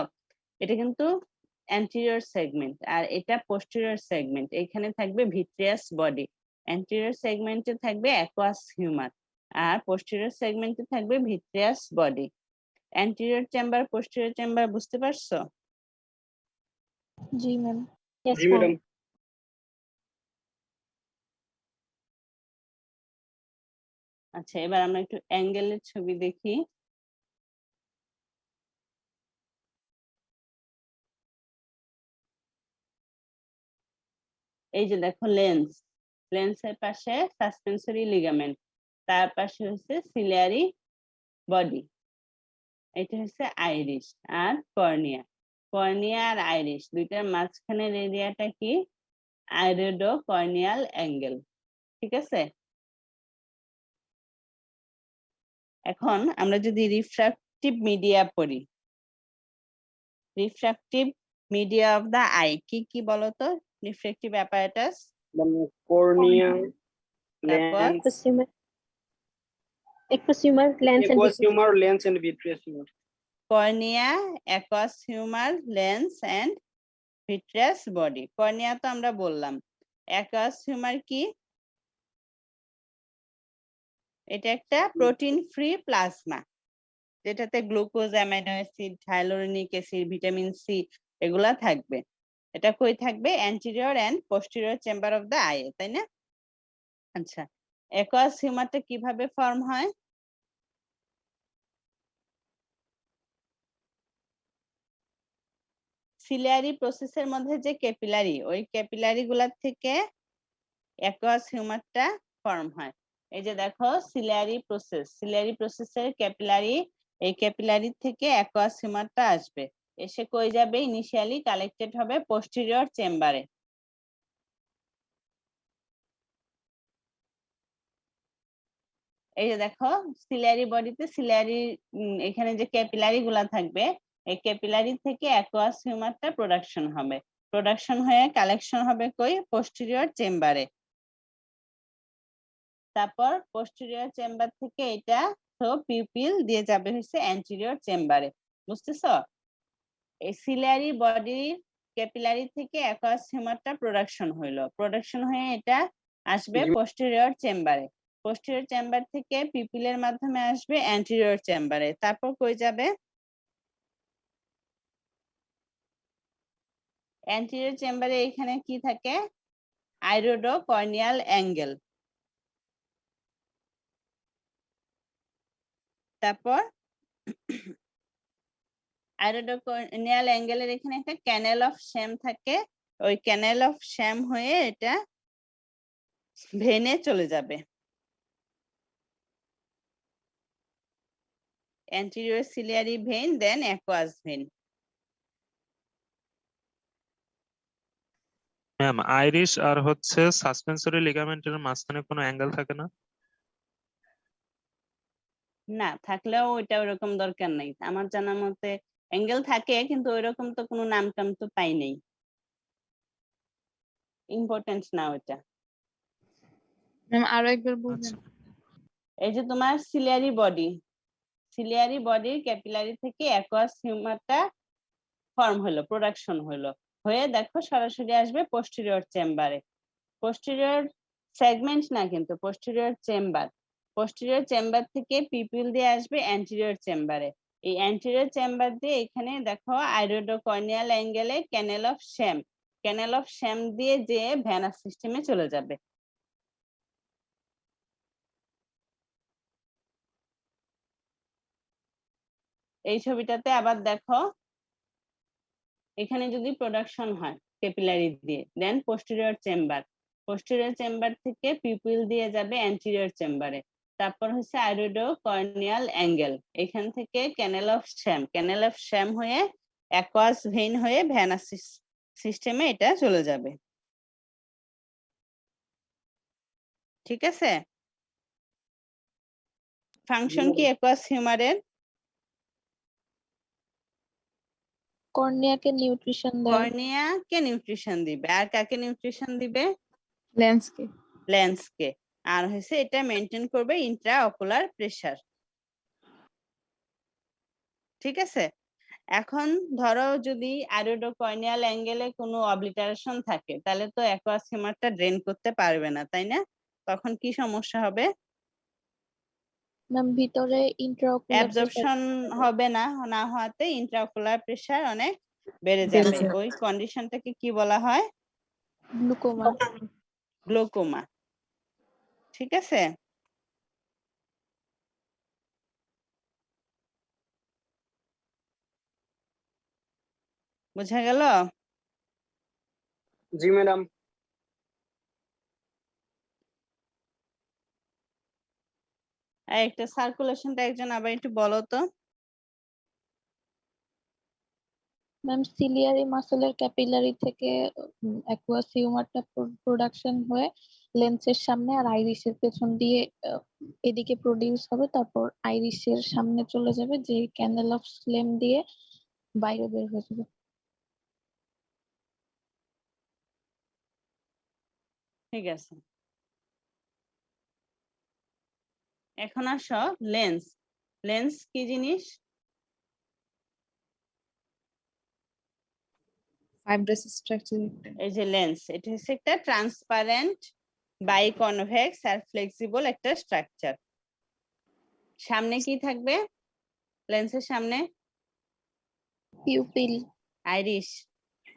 এটা কিন্তু অ্যান্টিরিয়র সেগমেন্ট আর এটা পোস্টেরিয়র সেগমেন্ট। এখানে থাকবে ভিট্রিয়াস বডি, অ্যান্টিরিয়র সেগমেন্টে থাকবে অ্যাকুয়াস হিউমার, আর পোস্টেরিয়র সেগমেন্টে থাকবে vitreous body. Anterior chamber, posterior chamber বুঝতে পারছো? জি ম্যাম। জি ম্যাডাম। আচ্ছা, এবার আমরা একটু অ্যাঙ্গেলের ছবি দেখি। এই যে দেখো লেন্সের পাশে সাসপেন্সরি লিগামেন্ট, তার পাশে হচ্ছে সিলিয়ারি বডি, এটা হচ্ছে আইরিশ আর কর্নিয়া আর আইরিশ দুইটার মাঝখানের এরিয়াটা কি? Iridocorneal angle. ঠিক আছে, এখন আমরা যদি রিফ্রাক্টিভ মিডিয়া পড়ি, refractive media of the eye কি কি বলতো? রিফ্রাক্টিভ অ্যাপারেটাস, কর্নিয়া, তারপর lens, aqueous humor, lens, and aqueous vitreous. humor, lens and vitreous humor. Cornea, aqueous humour, lens and vitreous body. Cornea তো আমরা বললাম। অ্যাকুয়াস হিউমার কি? এটা একটা প্রোটিন ফ্রি প্লাজমা, যেটাতে glucose, amino acid, hyaluronic acid, vitamin C এগুলা থাকবে। এটা কই থাকবে? Anterior and posterior chamber of the eye, তাই না? আচ্ছা, অ্যাকুয়াস হিউমারটা কিভাবে ফর্ম হয়? সিলিয়ারি প্রসেসের মধ্যে যে ক্যাপিলারি, ওই ক্যাপিলারি গুলা থেকে অ্যাকুয়াস হিউমারটা ফর্ম হয়। এই যে দেখো সিলিয়ারি প্রসেসের ক্যাপিলারি, এই ক্যাপিলারি থেকে অ্যাকুয়াস হিউমারটা আসবে, এসে কই যাবে? ইনিশিয়ালি কালেক্টেড হবে পোস্টেরিয়র চেম্বারে। এই যে দেখো সিলিয়ারি বডিতে সিলিয়ারি এখানে যে ক্যাপিলারি গুলা থাকবে এই ক্যাপিলারি থেকে অ্যাকুয়াস হিউমারটা প্রোডাকশন হবে, প্রোডাকশন হয়ে কালেকশন হবে কই পোস্টেরিয়র চেম্বারে। তারপর পোস্টেরিয়র চেম্বার থেকে এটা তো পিউপিল দিয়ে যাবে হচ্ছে অ্যান্টেরিয়র চেম্বারে। বুঝতেছো? এই সিলিয়ারি বডির ক্যাপিলারি থেকে অ্যাকুয়াস হিউমারটা প্রোডাকশন হইলো, প্রোডাকশন হয়ে এটা আসবে পোস্টেরিয়র চেম্বারে, পোস্টেরিয়র চেম্বার থেকে পিউপিলের মাধ্যমে আসবে অ্যান্টেরিয়র চেম্বারে। তারপর কই যাবে? অ্যান্টেরিয়র চেম্বারে এখানে কি থাকে? আইরোডো কর্নিয়াল অ্যাঙ্গেল। তারপর আইরোডোকর্নিয়াল অ্যাঙ্গেলের এখানে একটা ক্যানেল অফ শ্যাম থাকে, ওই ক্যানেল অফ শ্যাম হয়ে এটা ভেনে চলে যাবে, anterior ciliary vein then aqueous vein। Ma'am iris আর হচ্ছে সাসপেন্সরি লিগামেন্টের মাঝখানে কোনো অ্যাঙ্গেল থাকে না? না, থাকলেও ওইটা ওরকম দরকার নাই, আমার জানা মতে অ্যাঙ্গেল থাকে কিন্তু ওইরকম তো কোনো নাম টাম তো পাই নাই, ইম্পর্টেন্ট না ওইটা। ম্যাম আরো একবার বলবেন? এই যে তোমার সিলিয়ারি বডি, সিলিয়ারি বডির ক্যাপিলারি থেকে অ্যাকুয়াস হিউমারটা ফর্ম হলো, প্রোডাকশন হলো, হয়ে দেখো সরাসরি আসবে পোস্টেরিয়র চেম্বারে। পোস্টেরিয়র সেগমেন্ট না কিন্তু পোস্টেরিয়র চেম্বার, পোস্টেরিয়র চেম্বার থেকে পিউপিল দিয়ে আসবে অ্যান্টেরিয়র চেম্বারে। এই অ্যান্টেরিয়র চেম্বার দিয়ে এখানে দেখো আইরোডোকর্নিয়াল অ্যাঙ্গেলে ক্যানেল অফ শ্যাম, ক্যানেল অফ শ্যাম দিয়ে যে ভ্যানাস সিস্টেমে চলে যাবে। এই ছবিটাতে আবার দেখো এখানে যদি প্রোডাকশন হয় ক্যাপিলারি দিয়ে দেন পোস্টেরিয়র চেম্বার, পোস্টেরিয়র চেম্বার থেকে পিউপিল দিয়ে যাবে অ্যান্টেরিয়র চেম্বারে। তারপর হচ্ছে আইরোডোকর্নিয়াল অ্যাঙ্গেল, এখান থেকে ক্যানেল অফ শ্যাম, ক্যানেল অফ শ্যাম হয়ে অ্যাকুয়াস ভেইন হয়ে ভ্যানাস সিস্টেমে এটা চলে যাবে। ঠিক আছে? ফাংশন কি অ্যাকুয়াস হিউমারের? কর্নিয়াকে নিউট্রিশন দেয়। কর্নিয়াকে নিউট্রিশন দিবে, আর কাকে নিউট্রিশন দিবে? লেন্সকে। লেন্সকে। আর হচ্ছে এটা মেনটেন করবে ইন্ট্রা অকুলার প্রেসার। ঠিক আছে? এখন ধরো যদি আইরোডোকর্নিয়াল অ্যাঙ্গেলে কোনো অবলিটারেশন থাকে তাহলে তো অ্যাকুয়াস হিউমারটা ড্রেন করতে পারবে না, তাই না? তখন কি সমস্যা হবে? ম্যাম ভিতরে ইন্ট্রাঅকুলার অ্যাবজর্পশন হবে না, না হওয়াতে ইন্ট্রাঅকুলার প্রেসার অনেক বেড়ে যাবে, ওই কন্ডিশনটাকে কি বলা হয়? গ্লুকোমা। গ্লোকোমা। ঠিক আছে? বোঝা গেল? জি ম্যাডাম। একটা সার্কুলেশনটা একজন আবার একটু বলো তো। ম্যাম সিলিয়ারি মাসেলের ক্যাপিলারি থেকে অ্যাকুয়াস হিউমারটা প্রোডাকশন হয়ে লেন্সের সামনে আর আইরিসের পেছন দিয়ে এদিকে প্রডিউস হবে, তারপর আইরিসের সামনে চলে যাবে যে ক্যানেল অফ স্লেম দিয়ে বাইরে বের হয়ে যাবে। ঠিক আছে, এখন আসো লেন্স। লেন্স কি জিনিস? ফাইব্রাস স্ট্রাকচার একটা। এই যে লেন্স, এটা হচ্ছে একটা ট্রান্সপারেন্ট বাইকনভেক্স আর ফ্লেক্সিবল একটা স্ট্রাকচার। সামনে কি থাকবে লেন্সের সামনে? পিউপিল। আইরিশ,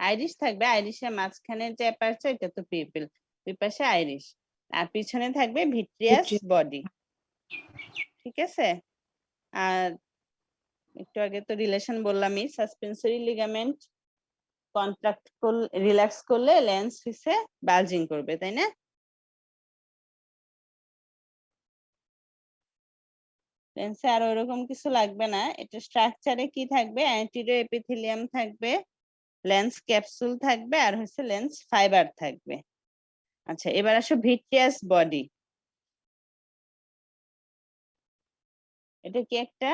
আইরিশ থাকবে, আইরিশের মাঝখানে যে অ্যাপারচার এটা তো পিউপিল, দুই পাশে আইরিশ, আর পিছনে থাকবে ভিট্রিয়াস বডি। ঠিক আছে? আর একটু আগে তো রিলেশন বললামই, সাসপেন্সরি লিগামেন্ট কন্ট্রাক্ট করলে রিল্যাক্স করলে লেন্স হচ্ছে বালজিং করবে, তাই না? লেন্সে আর ওরকম কিছু লাগবে না, এটা স্ট্রাকচারে কি থাকবে? অ্যান্টিরিয়র এপিথেলিয়াম থাকবে, লেন্স ক্যাপসুল থাকবে, আর হচ্ছে লেন্স ফাইবার থাকবে। আচ্ছা এবার আসো ভিট্রিয়াস বডি। এটা কি একটা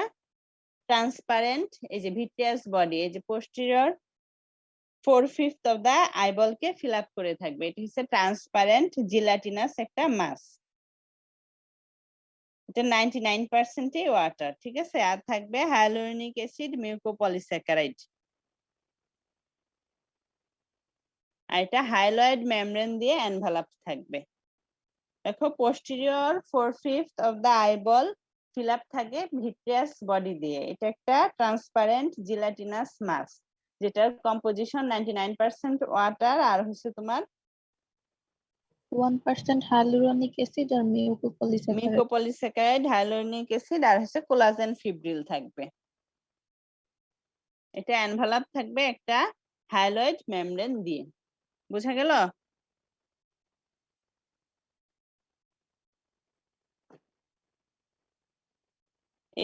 ট্রান্সপারেন্ট, এই যে ভিট্রিয়াস বডি, এই যে পোস্টেরিয়র 4/5 অফ দা আইবল কে ফিল আপ করে থাকবে। এটা হচ্ছে ট্রান্সপারেন্ট জিলাটিনাস একটা মাস। এটা 99% ওয়াটার, ঠিক আছে। আর থাকবে হায়ালুরোনিক অ্যাসিড, মিউকোপলিস্যাকারাইড। আর এটা হাইলয়েড মেমব্রেন দিয়ে এনভেলপ থাকবে। দেখো posterior 4/5 of the eyeball fill up থাকে ভিট্রিয়াস বডি দিয়ে। এটা একটা ট্রান্সপারেন্ট জিলাটিনাস মাস, যেটার কম্পোজিশন 99% ওয়াটার আর হচ্ছে তোমার 1% hyaluronic acid আর mucopolysaccharides। মিউকোপলিস্যাকারাইড, হায়ালুরোনিক অ্যাসিড আর হচ্ছে কোলাজেন ফিব্রিল থাকবে। এটা এনভেলপ থাকবে একটা হাইলয়েড মেমব্রেন দিয়ে। বোঝা গেল?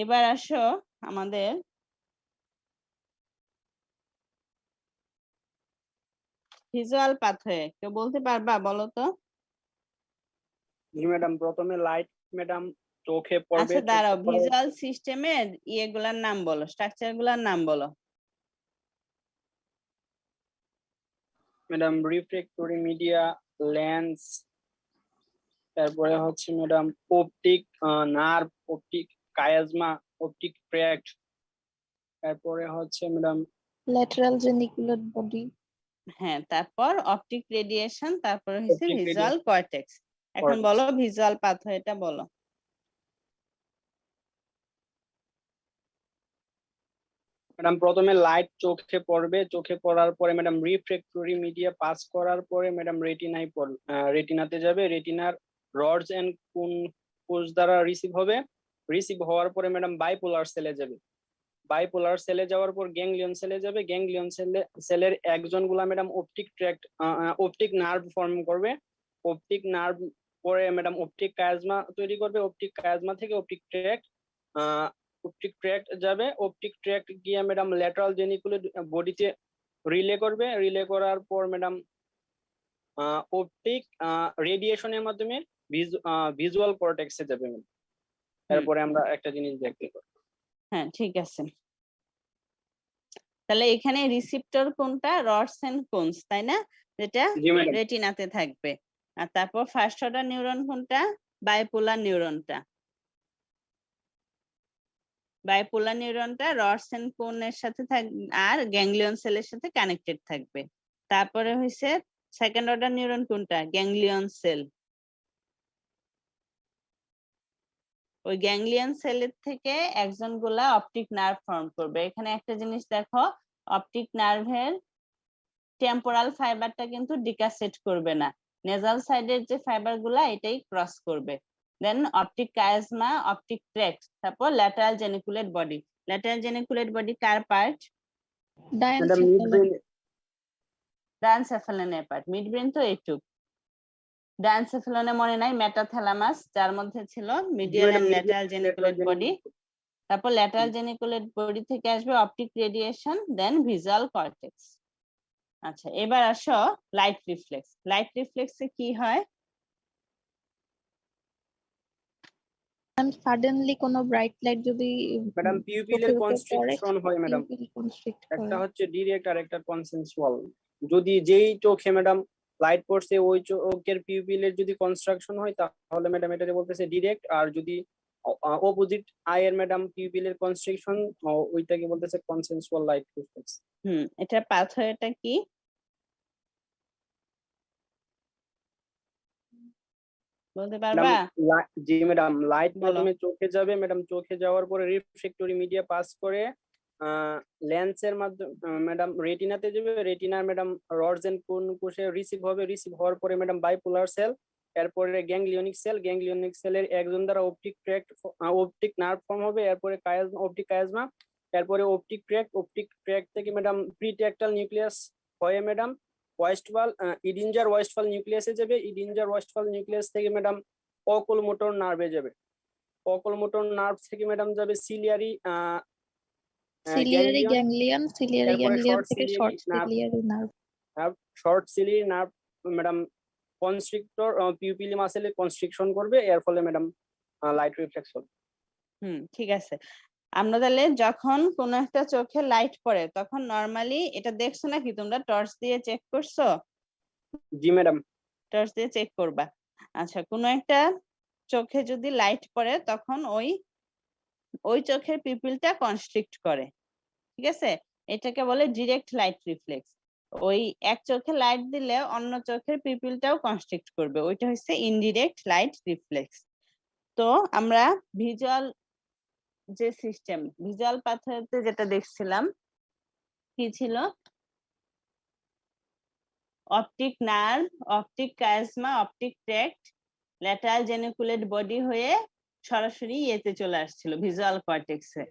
এবার আসো আমাদের ভিজুয়াল পাথওয়ে। কেউ বলতে পারবা, বলো তো? জি ম্যাডাম, প্রথমে লাইট ম্যাডাম চোখে পড়বে। আচ্ছা দাঁড়াও, ভিজুয়াল সিস্টেমের ইয়েগুলার নাম বলো, স্ট্রাকচার গুলার নাম বলো। ম্যাডাম রিফ্লেক্টরি মিডিয়া, লেন্স, তারপরে হচ্ছে madam optic nerve, optic chiasma, optic tract, তারপরে হচ্ছে ম্যাডাম lateral geniculate body। হ্যাঁ, তারপর অপটিক রেডিয়েশন, তারপর হচ্ছে Optic ভিজুয়াল কর্টেক্স। এখন cortex। বলো ভিজুয়াল পাথওয়েটা বলো। ম্যাডাম প্রথমে লাইট চোখে পড়বে, চোখে পড়ার পরে ম্যাডাম রিফ্লেক্টরি মিডিয়া পাস করার পরে ম্যাডাম রেটিনাতে যাবে। রেটিনার রডস এন্ড কোষ দ্বারা রিসিভ হবে। রিসিভ হওয়ার পরে ম্যাডাম বাইপোলার সেলে যাবে। বাইপোলার সেলে যাওয়ার পর গ্যাংলিয়ন সেলে যাবে। গ্যাংলিয়ন সেলের একজন গুলা ম্যাডাম অপটিক নার্ভ ফর্ম করবে। অপটিক নার্ভ পরে ম্যাডাম অপটিক কায়াজমা তৈরি করবে। অপটিক কায়াজমা থেকে অপটিক ট্র্যাক্ট যাবে। অপটিক ট্র্যাক্ট গিয়ে ম্যাডাম ল্যাটারাল জেনিকুলেট বডিতে রিলে করবে। রিলে করার পর ম্যাডাম অপটিক রেডিয়েশনের মাধ্যমে ভিজুয়াল কর্টেক্সে যাবে। তারপরে আমরা একটা জিনিস দেখতে পাবো। হ্যাঁ ঠিক আছে। তাহলে এখানে রিসিপ্টর কোনটা? রডস এন্ড কোনস, তাই না? যেটা জি ম্যাডাম। রেটিনাতে থাকবে। আর তারপর ফার্স্ট অর্ডার নিউরন কোনটা? বাইপোলার নিউরনটা। বাইপোলার নিউরনটা রডস এন্ড কোনের সাথে থাকবে আর গ্যাংলিয়ন সেলের সাথে কানেক্টেড থাকবে। তারপরে হইছে সেকেন্ড অর্ডার নিউরন কোনটা? Ganglion cell. ওই গ্যাংলিয়ন সেলের থেকে একজন গুলা অপটিক নার্ভ ফর্ম করবে। এখানে একটা জিনিস দেখো, অপটিক নার্ভের টেম্পোরাল ফাইবারটা কিন্তু ডিকাসেট করবে না, নেজাল সাইডের যে ফাইবার গুলা এটাই ক্রস করবে। Then optic chiasma, optic tract, তারপর lateral geniculate body. Lateral geniculate body কার পার্ট? Madam midbrain. ডায়ানসেফালনের পার্ট। মিড ব্রেন তো এইটুক। ডায়ানসেফালনে মনে নাই মেটাথ্যালামাস, যার মধ্যে ছিল medial and lateral geniculate body. তারপর ল্যাটারাল জেনিকুলেট বডি থেকে আসবে optic radiation, then visual cortex. আচ্ছা এবার আসো লাইট রিফ্লেক্স। লাইট রিফ্লেক্সে কি হয়? সাডেনলি কোনো ব্রাইট লাইট যদি ম্যাডাম পিউপিলের চোখের উপর পড়ে, কনস্ট্রিকশন হয় ম্যাডাম। পিউপিল কনস্ট্রিক্ট একটা করে। হচ্ছে ডিরেক্ট আর একটা কনসেনসুয়াল। যদি যেই চোখে ম্যাডাম লাইট পড়ছে ওই চোখের পিউপিলের যদি কনস্ট্রাকশন হয় তাহলে ম্যাডাম এটাকে বলতেছে ডিরেক্ট। আর যদি অপোজিট আইয়ের ম্যাডাম পিউপিলের কনস্ট্রিকশন, ওইটাকে বলতেছে কনসেনসুয়াল লাইট রিফ্লেক্স। এটা পাথওয়েটা কি? বলতে পারবা? জি ম্যাডাম, লাইট বলো। প্রথমে চোখে যাবে ম্যাডাম। চোখে যাওয়ার পরে রিফ্লেক্টরি মিডিয়া পাস করে লেন্সের মাধ্যমে ম্যাডাম রেটিনাতে যাবে। রেটিনার ম্যাডাম রডস এন্ড কোন কোষে রিসিভ হবে। রিসিভ হওয়ার পরে ম্যাডাম বাইপোলার সেল, এরপরে গ্যাংলিয়নিক সেল। গ্যাংলিয়নিক সেলের একজন দ্বারা অপটিক নার্ভ ফর্ম হবে। এরপরে অপটিক কায়াজমা, এরপরে অপটিক ট্র্যাক্ট। অপটিক ট্র্যাক্ট থেকে ম্যাডাম প্রিট্যাক্টাল নিউক্লিয়াস হয়ে ম্যাডাম ওয়েস্টফাল ইডিঞ্জার ওয়েস্টফাল নিউক্লিয়াসে যাবে। ইডিঞ্জার ওয়েস্টফাল নিউক্লিয়াস থেকে ম্যাডাম অকুলোমোটর নার্ভে যাবে। অকুলোমোটর নার্ভ থেকে ম্যাডাম যাবে সিলিয়ারি সিলিয়ারি গ্যাংলিয়ন, সিলিয়ারি এরপরে গ্যাংলিয়ন শর্ট থেকে short ciliary nerve. Short ciliary nerve madam constrictor pupillae মাসেলে কনস্ট্রিকশন করবে। এর ফলে ম্যাডাম লাইট রিফ্লেক্স হবে। ঠিক আছে। আমরা তাহলে যখন কোনো একটা চোখে লাইট পড়ে তখন নরমালি এটা দেখছো নাকি তোমরা, টর্চ দিয়ে চেক করছো? জি ম্যাডাম। টর্চ দিয়ে চেক করবা। আচ্ছা, কোনো একটা চোখে যদি লাইট পড়ে তখন ওই চোখের পিপলটা কনস্ট্রিক্ট করে, ঠিক আছে? এটাকে বলে ডিরেক্ট লাইট রিফ্লেক্স। ওই এক চোখে লাইট দিলে অন্য চোখের পিপলটাও কনস্ট্রিক্ট করবে, ওইটা হচ্ছে ইনডিরেক্ট লাইট রিফ্লেক্স। তো আমরা ভিজুয়াল যে সিস্টেম, ভিজুয়াল পাথওয়েতে যেটা দেখছিলাম কি ছিল, optic nerve, optic chiasma, optic tract, lateral geniculate body হয়ে সরাসরি ইয়েতে চলে আসছিল ভিজুয়াল কর্টেক্সে।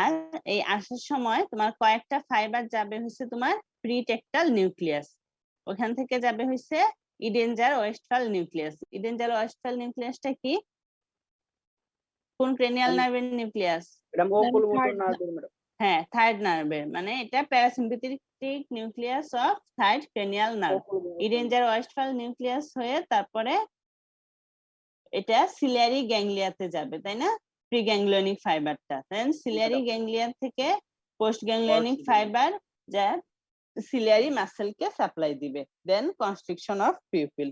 আর এই আসার সময় তোমার কয়েকটা ফাইবার যাবে হচ্ছে তোমার প্রিটেক্টাল নিউক্লিয়াস, ওখান থেকে যাবে হচ্ছে ইডেঞ্জার ওয়েস্টফাল নিউক্লিয়াস। ইডেঞ্জার ওয়েস্টফাল নিউক্লিয়াসটা কি? কোন ক্রেনিয়াল নার্ভের নিউক্লিয়াস? ম্যাডাম ওকুলোমোটর নার্ভের ম্যাডাম। হ্যাঁ, থার্ড নার্ভের, মানে এটা parasympathetic nucleus of third cranial nerve. Edinger Westphal nucleus হয়ে তারপরে এটা সিলিয়ারি গ্যাংলিয়াতে যাবে, তাই না? প্রিগ্যাংলিয়নিক ফাইবারটা, দেন সিলিয়ারি গ্যাংলিয়া থেকে পোস্ট গ্যাংলিয়নিক ফাইবার যা সিলিয়ারি মাসেলকে সাপ্লাই দিবে, দেন কনস্ট্রিকশন অফ পিউপিল।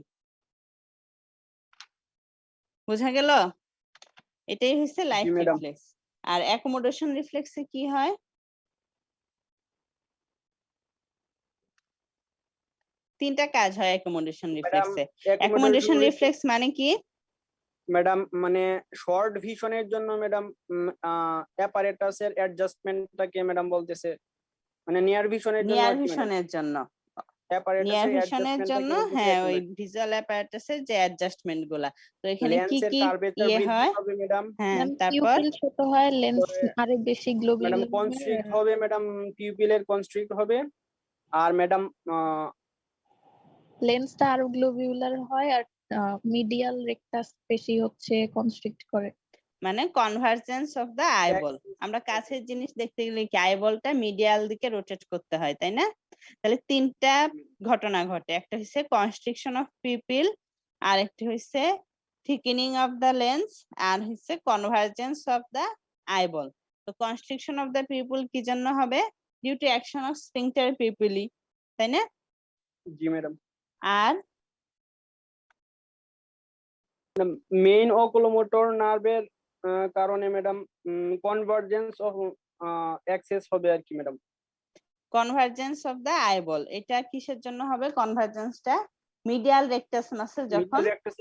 বোঝা গেল? এটাই হচ্ছে লাইট রিফ্লেক্স। আর অ্যাকোমোডেশন রিফ্লেক্সে কি হয়? তিনটা কাজ হয় অ্যাকোমোডেশন রিফ্লেক্সে। অ্যাকোমোডেশন রিফ্লেক্স মানে কি ম্যাডাম? মানে শর্ট ভিশনের জন্য ম্যাডাম অ্যাপারেটাসের অ্যাডজাস্টমেন্টটাকে ম্যাডাম বলতেছে, মানে নিয়ার ভিশনের জন্য। নিয়ার ভিশনের জন্য, নিয়ার ভিশনের জন্য, হ্যাঁ, ওই ভিজুয়াল অ্যাপারেটাসের যে অ্যাডজাস্টমেন্ট গুলা। তো এখানে কি কি ইয়ে হয়? হ্যাঁ, তারপর পিউপিল ছোট হয়, লেন্স আরো বেশি ম্যাডাম গ্লোবুলার কনস্ট্রিক্ট হবে ম্যাডাম, পিউপিলের কনস্ট্রিক্ট হবে। আর ম্যাডাম লেন্সটা আরো গ্লোবুলার হয়, আর মিডিয়াল রেকটাস বেশি হচ্ছে কনস্ট্রিক্ট করে। মানে কনভার্জেন্স অফ দা আইবল। আমরা কাছের জিনিস দেখতে গেলে কি আইবলটা মিডিয়াল দিকে রোটেট করতে হয়, তাই না? তাহলে তিনটা ঘটনা ঘটে, একটা হচ্ছে কনস্ট্রিকশন অফ পিউপিল, আর একটা হচ্ছে থিকেনিং অফ দা লেন্স, আর হচ্ছে কনভার্জেন্স অফ দা আইবল। তো কনস্ট্রিকশন অফ দা পিউপিল কি জন্য হবে? Due to action of sphincter pupillae, তাই না? জি ম্যাডাম। আর মেইন ওকুলোমোটর নার্ভের কারণে ম্যাডাম কনভার্জেন্স অফ অ্যাক্সেস হবে আর কি madam. Convergence of the eyeball, এটা কিসের জন্য হবে কনভার্জেন্সটা? মিডিয়াল রেকটাস মাসল যখন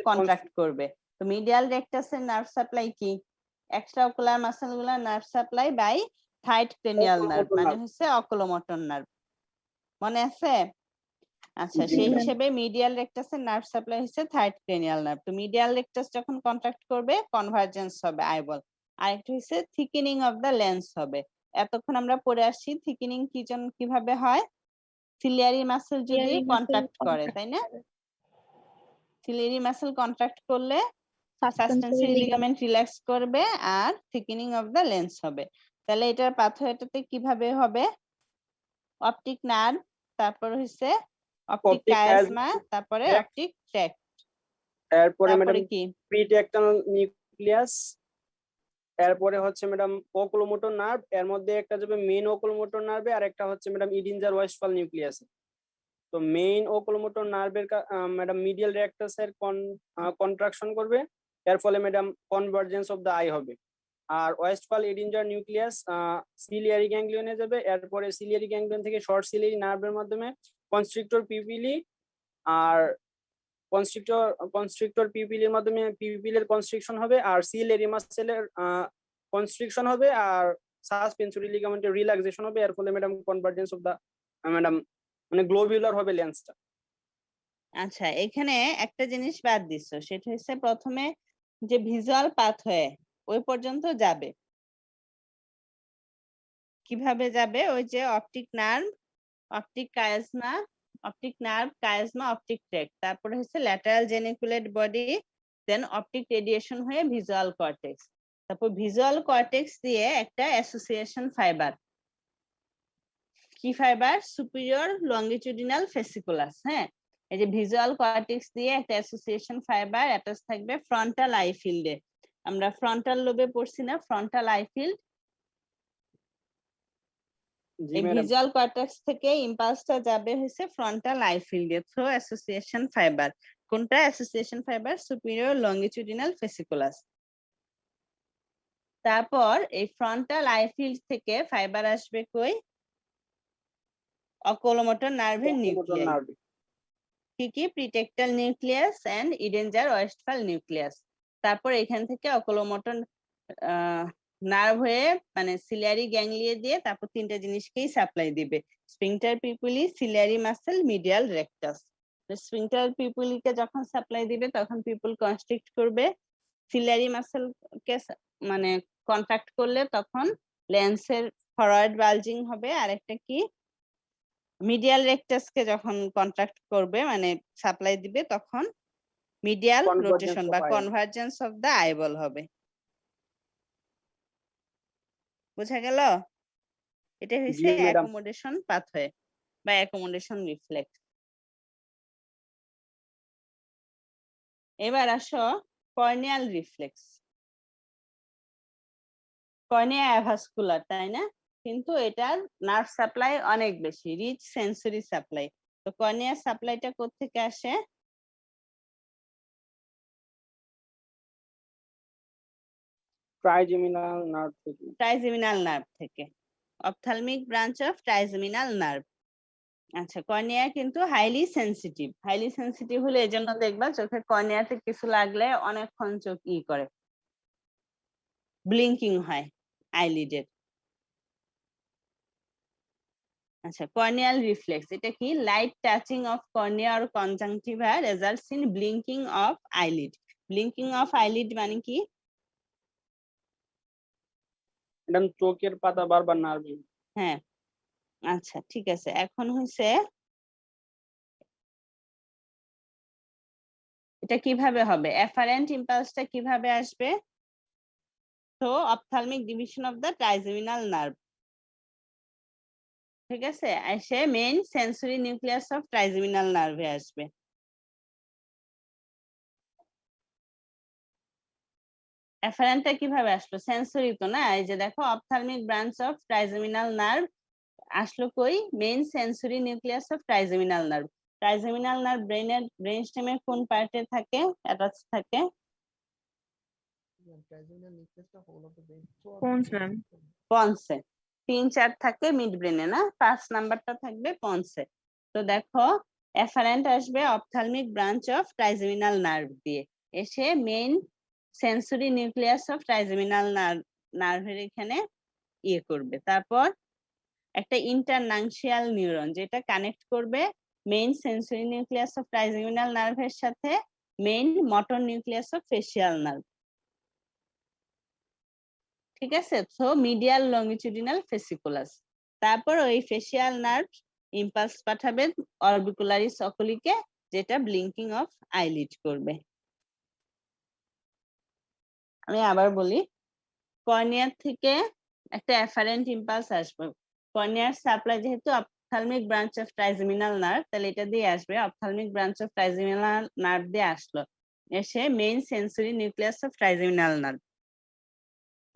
কন্ট্রাক্ট করবে। তো মিডিয়াল রেকটাসের নার্ভ সাপ্লাই কি? এক্সট্রা অকুলার মাসল গুলা nerve supply by third cranial nerve, মানে হচ্ছে অকুলোমোটর নার্ভ। মনে আছে? আচ্ছা, সেই হিসেবে মিডিয়াল রেকটাসের নার্ভ সাপ্লাই হচ্ছে থার্ড ক্রেনিয়াল নার্ভ। তো মিডিয়াল রেকটাস যখন কন্ট্রাক্ট করবে কনভার্জেন্স হবে আইবল। আরেকটা হচ্ছে থিকেনিং অফ দা লেন্স হবে। এতক্ষণ আমরা পড়ে আসছি থিকেনিং কিভাবে হয়? সিলিয়ারি মাসল যদি কন্ট্রাক্ট করে, তাই না? সিলিয়ারি মাসল কন্ট্রাক্ট করলে সাসপেন্সরি লিগামেন্ট রিল্যাক্স করবে আর থিকেনিং অফ দা লেন্স হবে। তাহলে এটার পাথওয়েটাতে কিভাবে হবে? অপটিক নার্ভ, তারপর হচ্ছে অপটিক কায়াজমা, তারপরে অপটিক ট্র্যাক্ট, এরপরে ম্যাডাম কি প্রিটেক্টাল নিউক্লিয়াস, এরপরে হচ্ছে ম্যাডাম ওকুলোমোটর নার্ভ। এর মধ্যে একটা যাবে মেইন ওকুলোমোটর নার্ভে, আর একটা হচ্ছে ম্যাডাম ইডিঞ্জার ওয়েস্টফাল নিউক্লিয়াস। তো মেইন ওকুলোমোটর নার্ভের ম্যাডাম মিডিয়াল রেকটাসের কন্ট্রাকশন করবে, এর ফলে madam convergence of the eye হবে। আর ওয়েস্টফাল ইডিঞ্জার নিউক্লিয়াস সিলিয়ারি গ্যাংলিয়নে যাবে, এরপরে সিলিয়ারি গ্যাংলিয়ন থেকে শর্ট সিলিয়ারি নার্ভের মাধ্যমে কনস্ট্রিক্টর পিউপিলি, আর কনস্ট্রিক্টর পিউপিলের মাধ্যমে পিউপিলের কনস্ট্রিকশন হবে, আর সিলিয়ারি মাসেলের কনস্ট্রিকশন হবে, আর সাসপেন্সরি লিগামেন্টের রিল্যাক্সেশন হবে। এর ফলে madam convergence of the madam মানে গ্লোবিউলার হবে লেন্সটা। আচ্ছা, এখানে একটা জিনিস বাদ দিছো, সেটা হচ্ছে প্রথমে যে ভিজুয়াল পাথওয়ে ওই পর্যন্ত যাবে, কিভাবে যাবে? ওই যে optic nerve, optic chiasma, optic nerve, chiasma, optic tract, তারপরে হচ্ছে lateral geniculate body, then optic radiation হয়ে ভিজুয়াল কর্টেক্স। তারপর ভিজুয়াল কর্টেক্স দিয়ে একটা অ্যাসোসিয়েশন ফাইবার, কি ফাইবার? Superior longitudinal fasciculus. হ্যাঁ, এই যে ভিজুয়াল কর্টেক্স দিয়ে একটা অ্যাসোসিয়েশন ফাইবার অ্যাটাচ থাকবে ফ্রন্টাল আই ফিল্ডে। আমরা ফ্রন্টাল লোবে পড়ছি না, ফ্রন্টাল আই ফিল্ড। জি এই ম্যাডাম। ভিজুয়াল কর্টেক্স থেকে ইম্পালসটা যাবে হচ্ছে ফ্রন্টাল আই ফিল্ডে থ্রু অ্যাসোসিয়েশন ফাইবার। কোনটা association fibre? Superior longitudinal fasciculus. তারপর এই ফ্রন্টাল আই ফিল্ড থেকে ফাইবার আসবে কই? অকুলোমোটর নার্ভের নিউক্লিয়াই। নার্ভ। কি কি? Pretectal nucleus and Edinger Westphal nucleus. তারপর এখান থেকে অকুলোমোটর নার্ভ হয়ে মানে সিলিয়ারি গ্যাংলিয়া দিয়ে তারপর তিনটা জিনিসকেই সাপ্লাই দিবে, sphincter pupillae, ciliary muscle, medial rectus. Sphincter পিপুলিকে যখন সাপ্লাই দিবে তখন পিপুল কনস্ট্রিক্ট করবে, সিলিয়ারি মাসেলকে মানে কন্ট্রাক্ট করলে তখন লেন্সের ফরওয়ার্ড বালজিং হবে। আর একটা কি? মিডিয়াল রেকটাসকে যখন কন্ট্রাক্ট করবে মানে সাপ্লাই দিবে তখন মিডিয়াল Convergence রোটেশন of বা eyeball. Convergence of the eyeball হবে। বোঝা গেল? এটা হচ্ছে জি ম্যাডাম। অ্যাকোমোডেশন পাথওয়ে বা অ্যাকোমোডেশন রিফ্লেক্স। এবার আসো কর্নিয়াল রিফ্লেক্স। কর্নিয়া অ্যাভাস্কুলার, তাই না? কিন্তু এটার নার্ভ সাপ্লাই অনেক বেশি, রিচ সেন্সরি সাপ্লাই। তো কর্নিয়ার সাপ্লাইটা কোত্থেকে আসে? ট্রাইজেমিনাল নার্ভ থেকে। ট্রাইজেমিনাল নার্ভ থেকে, ophthalmic branch of trigeminal nerve. আচ্ছা, কর্নিয়া কিন্তু হাইলি সেনসিটিভ। হাইলি সেনসিটিভ হলে এজন্য দেখবা চোখের কর্নিয়াতে কিছু লাগলে অনেকক্ষণ চোখ করে, ব্লিঙ্কিং হয় আইলিডের। আচ্ছা, কর্নিয়াল রিফ্লেক্স এটা কি? Light touching of cornea or conjunctiva results in blinking of eyelid. Blinking of eyelid মানে কি? ম্যাডাম চোখের পাতা বারবার নাড়বে। হ্যাঁ, আচ্ছা ঠিক আছে। এখন হচ্ছে এটা কিভাবে হবে? এফারেন্ট ইম্পালসটা কিভাবে আসবে? তো ophthalmic division of the trigeminal nerve, ঠিক আছে, এসে main sensory nucleus of trigeminal নার্ভে আসবে। এফারেন্টটা কিভাবে আসলো? সেন্সরি তো না, এই যে দেখো ophthalmic branch of trigeminal nerve আসলো কই? Main sensory nucleus of trigeminal nerve. Trigeminal nerve brain স্টেমের কোন পার্টে থাকে? অ্যাটাচ থাকে? Cones ma'am? পন্সে। 3-4 থাকে মিড ব্রেনে না, 5 নাম্বারটা থাকবে পন্সে। তো দেখো এফারেন্ট আসবে ophthalmic branch of trigeminal nerve দিয়ে, এসে main sensory nucleus of trigeminal নার্ভের এখানে করবে। তারপর একটা ইন্টারনাংশিয়াল নিউরন যেটা কানেক্ট করবে main sensory nucleus of trigeminal নার্ভের সাথে main motor nucleus of facial nerve, ঠিক আছে। So medial longitudinal fasciculus. তারপর ওই ফেসিয়াল নার্ভ ইম্পালস পাঠাবে অরবিকুলারিস অকুলিকে, যেটা ব্লিঙ্কিং অফ আইলিড করবে। আমি আবার বলি, কর্নিয়ার থেকে একটা এফারেন্ট ইম্পালস আসবে। কর্নিয়ার সাপ্লাই যেহেতু ophthalmic branch of trigeminal nerve, তাহলে এটা দিয়ে আসবে, ophthalmic branch of trigeminal nerve দিয়ে আসলো, এসে main sensory nucleus of trigeminal nerve.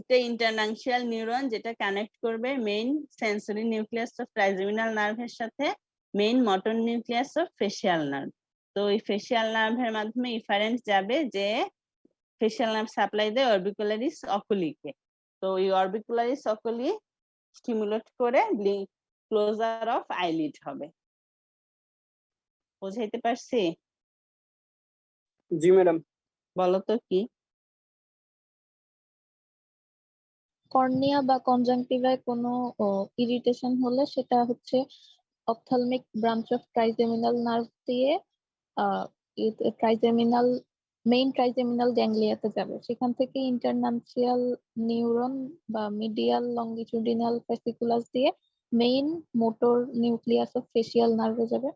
এটা ইন্টারনাংশিয়াল নিউরন যেটা কানেক্ট করবে main sensory nucleus of trigeminal নার্ভের সাথে main motor nucleus of facial nerve. তো এই ফেসিয়াল নার্ভের মাধ্যমে ইফারেন্ট যাবে যে ফেসিয়াল নার্ভ সাপ্লাই দেয় অরবিকুলারিস অকুলিকে। তো ওই অরবিকুলারিস অকুলি স্টিমুলেট করে ক্লোজার অফ আইলিড হবে। বুঝাইতে পারছি? জি ম্যাডাম। বলো তো কি? কর্নিয়া বা কনজাংটিভায় কোনো ইরিটেশন হলে সেটা হচ্ছে ophthalmic branch of trigeminal nerve দিয়ে ট্রাইজেমিনাল মেইন ট্রাইজেমিনাল গ্যাংলিয়াতে যাবে, সেখান থেকে ইন্টারনাংশিয়াল নিউরন বা মিডিয়াল লংগিটিউডিনাল ফেসিকুলাস দিয়ে main motor nucleus of facial নার্ভে যাবে।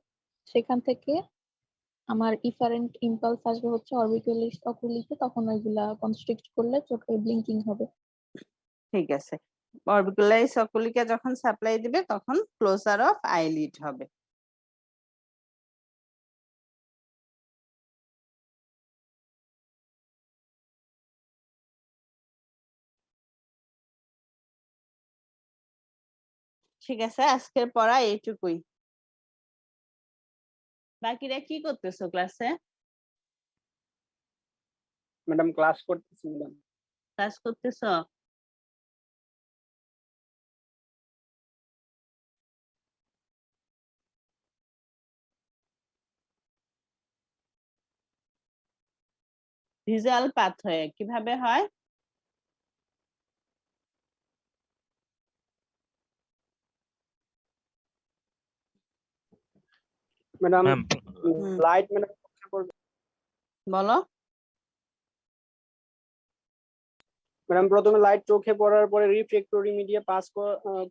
সেখান থেকে আমার ইফারেন্ট ইম্পালস আসবে হচ্ছে অরবিকুলারিস অকুলিতে, তখন ওইগুলা কনস্ট্রিক্ট করলে চোখে ব্লিঙ্কিং হবে। ঠিক আছে, অরবিকুলারিস অকুলিকে যখন সাপ্লাই দিবে তখন ক্লোজার অফ আইলিড হবে। ঠিক আছে, আজকের পড়া এইটুকুই। বাকিরা কি করতেছো ক্লাসে? ম্যাডাম ক্লাস করতেছি ম্যাডাম। ক্লাস করতেছো? ভিজুয়াল পাথওয়ে কিভাবে হয়? ম্যাডাম ম্যাম লাইট ম্যাডাম বলো। ম্যাডাম প্রথমে লাইট চোখে পড়ার পরে রিফ্লেক্টরি মিডিয়া পাস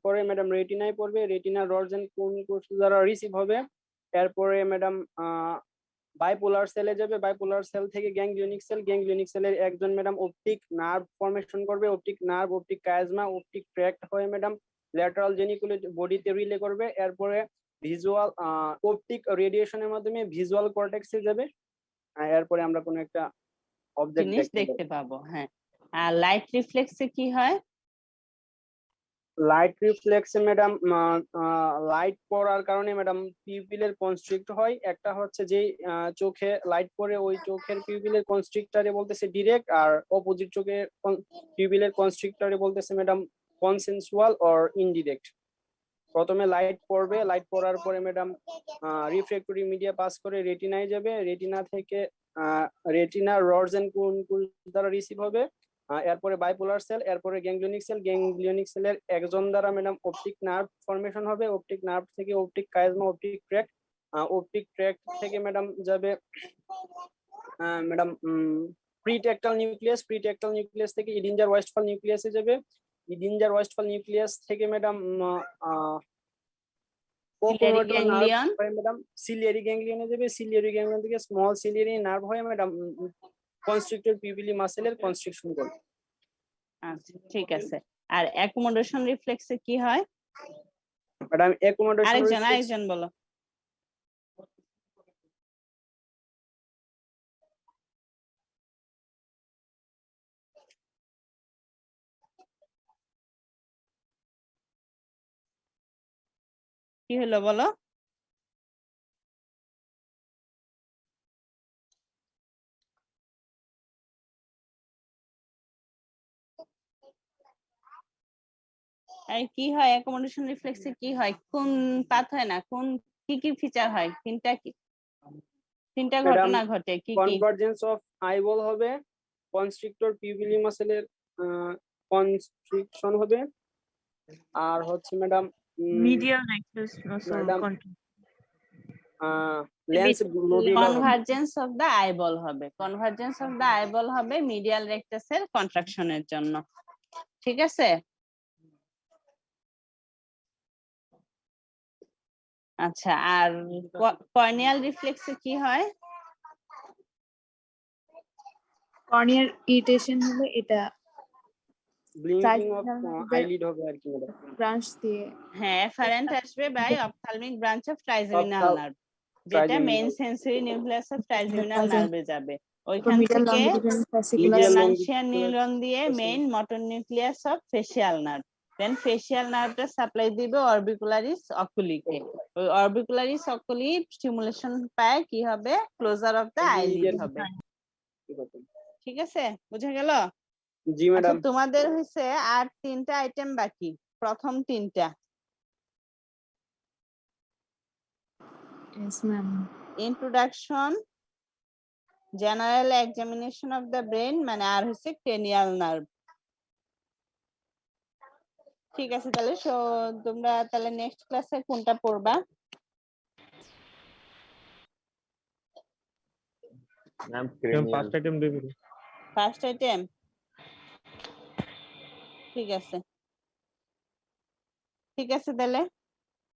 করে ম্যাডাম রেটিনায় পড়বে, রেটিনা রডস এন্ড কোন কোষ দ্বারা রিসিভ হবে। এরপরে ম্যাডাম বাইপোলার সেলে যাবে, বাইপোলার সেল থেকে গ্যাংগ্লিয়নিক সেলের একজন ম্যাডাম অপটিক নার্ভ ফরমেশন করবে, optic nerve, optic chiasma, optic tract হয়ে ম্যাডাম ল্যাটারাল জেনিকুলেট বডিতে রিলে করবে। এরপরে ভিজুয়াল অপটিক রেডিয়েশনের মাধ্যমে ভিজুয়াল কর্টেক্সে যাবে। এরপরে আমরা কোনো একটা অবজেক্ট জিনিস দেখতে পাবো। হ্যাঁ, আর লাইট রিফ্লেক্সে কি হয়? লাইট রিফ্লেক্সে ম্যাডাম লাইট পড়ার কারণে ম্যাডাম পিউপিলের কনস্ট্রিক্ট হয়। একটা হচ্ছে যে চোখে লাইট পড়ে ওই চোখের পিউপিলের কনস্ট্রিক্টরে বলতেছে ডিরেক্ট, আর অপোজিট চোখে পিউপিলের কনস্ট্রিক্টরে বলতেছে ম্যাডাম কনসেনসুয়াল অর ইনডিরেক্ট। প্রথমে লাইট পড়বে, লাইট পড়ার পরে ম্যাডাম রিফ্লেক্টরি মিডিয়া পাস করে রেটিনায় যাবে, রেটিনা থেকে রেটিনা রডস এন্ড কোন কোষ দ্বারা রিসিভ হবে। এরপরে বাইপোলার সেল, এরপরে গ্যাংগ্লিয়নিক সেলের একজন দ্বারা ম্যাডাম অপটিক নার্ভ ফরমেশন হবে, অপটিক নার্ভ থেকে অপটিক কায়াজমা, অপটিক ট্র্যাক্ট থেকে ম্যাডাম যাবে ম্যাডাম প্রিটেক্টাল নিউক্লিয়াস থেকে ইডিঞ্জার ওয়েস্টফাল নিউক্লিয়াসে যাবে, ইডিঞ্জার ওয়েস্টফাল নিউক্লিয়াস থেকে ম্যাডাম গ্যাংলিয়ন, ম্যাডাম সিলিয়ারি গ্যাংলিয়নে যাবে, সিলিয়ারি গ্যাংলিয়ন থেকে স্মল সিলিয়ারি নার্ভ হয়ে ম্যাডাম কনস্ট্রিক্টর পিউপিলি মাসেলের কনস্ট্রিকশন করবে। আচ্ছা ঠিক আছে। আর অ্যাকোমোডেশন রিফ্লেক্সে কি হয়? ম্যাডাম অ্যাকোমোডেশন আরেকজন বলো। কি হলো বলো? আর কি হয় অ্যাকোমোডেশন রিফ্লেক্সে কি হয়? কোন পাথ হয় না, কোন কি কি ফিচার হয়? তিনটা ঘটনা ঘটে কি কি? কনভার্জেন্স অফ আইবল হবে, কনস্ট্রিক্টর পিউপিলি মাসেলের কনস্ট্রিকশন হবে, আর হচ্ছে madam Medial rectus also madam control. Lens convergence of the eyeball হবে, কনভার্জেন্স অফ দা আইবল হবে মিডিয়াল রেকটাসের কন্ট্রাকশনের জন্য। ঠিক আছে? আচ্ছা, আর কর্নিয়াল রিফ্লেক্সে কি হয়? কর্নিয়ার ইরিটেশন হলে এটা ব্লিঙ্কিং অফ আইলিড হবে আর কি ম্যাডাম। ব্রাঞ্চ দিয়ে হ্যাঁ, এফারেন্ট আসবে by ophthalmic branch of trigeminal nerve, যেটা main sensory nucleus of trigeminal নার্ভে যাবে। ওইখান মিডল থেকে লংজিটিউডাল ফ্যাসিকুলার রেনানশিয়াল নিউরন দিয়ে main motor nucleus of facial nerve, then facial নার্ভটা সাপ্লাই দিবে অরবিকুলারিস অকুলিকে। ওই অরবিকুলারিস অকুলি স্টিমুলেশন পায় কি হবে? ক্লোজার অফ দা আইলিড হবে। ঠিক আছে, বুঝা গেল? জি আচ্ছা, ম্যাডাম। তোমাদের হইছে আর 3টা আইটেম বাকি। প্রথম 3টা Yes, ma'am. Introduction, general examination of the brain, মানে আর হচ্ছে ক্রেনিয়াল নার্ভ। ঠিক আছে, তাহলে তোমরা তাহলে নেক্সট ক্লাসে কোনটা পড়বা? ফার্স্ট আইটেম দেব। ফার্স্ট আইটেম, ঠিক আছে, ঠিক আছে তাহলে।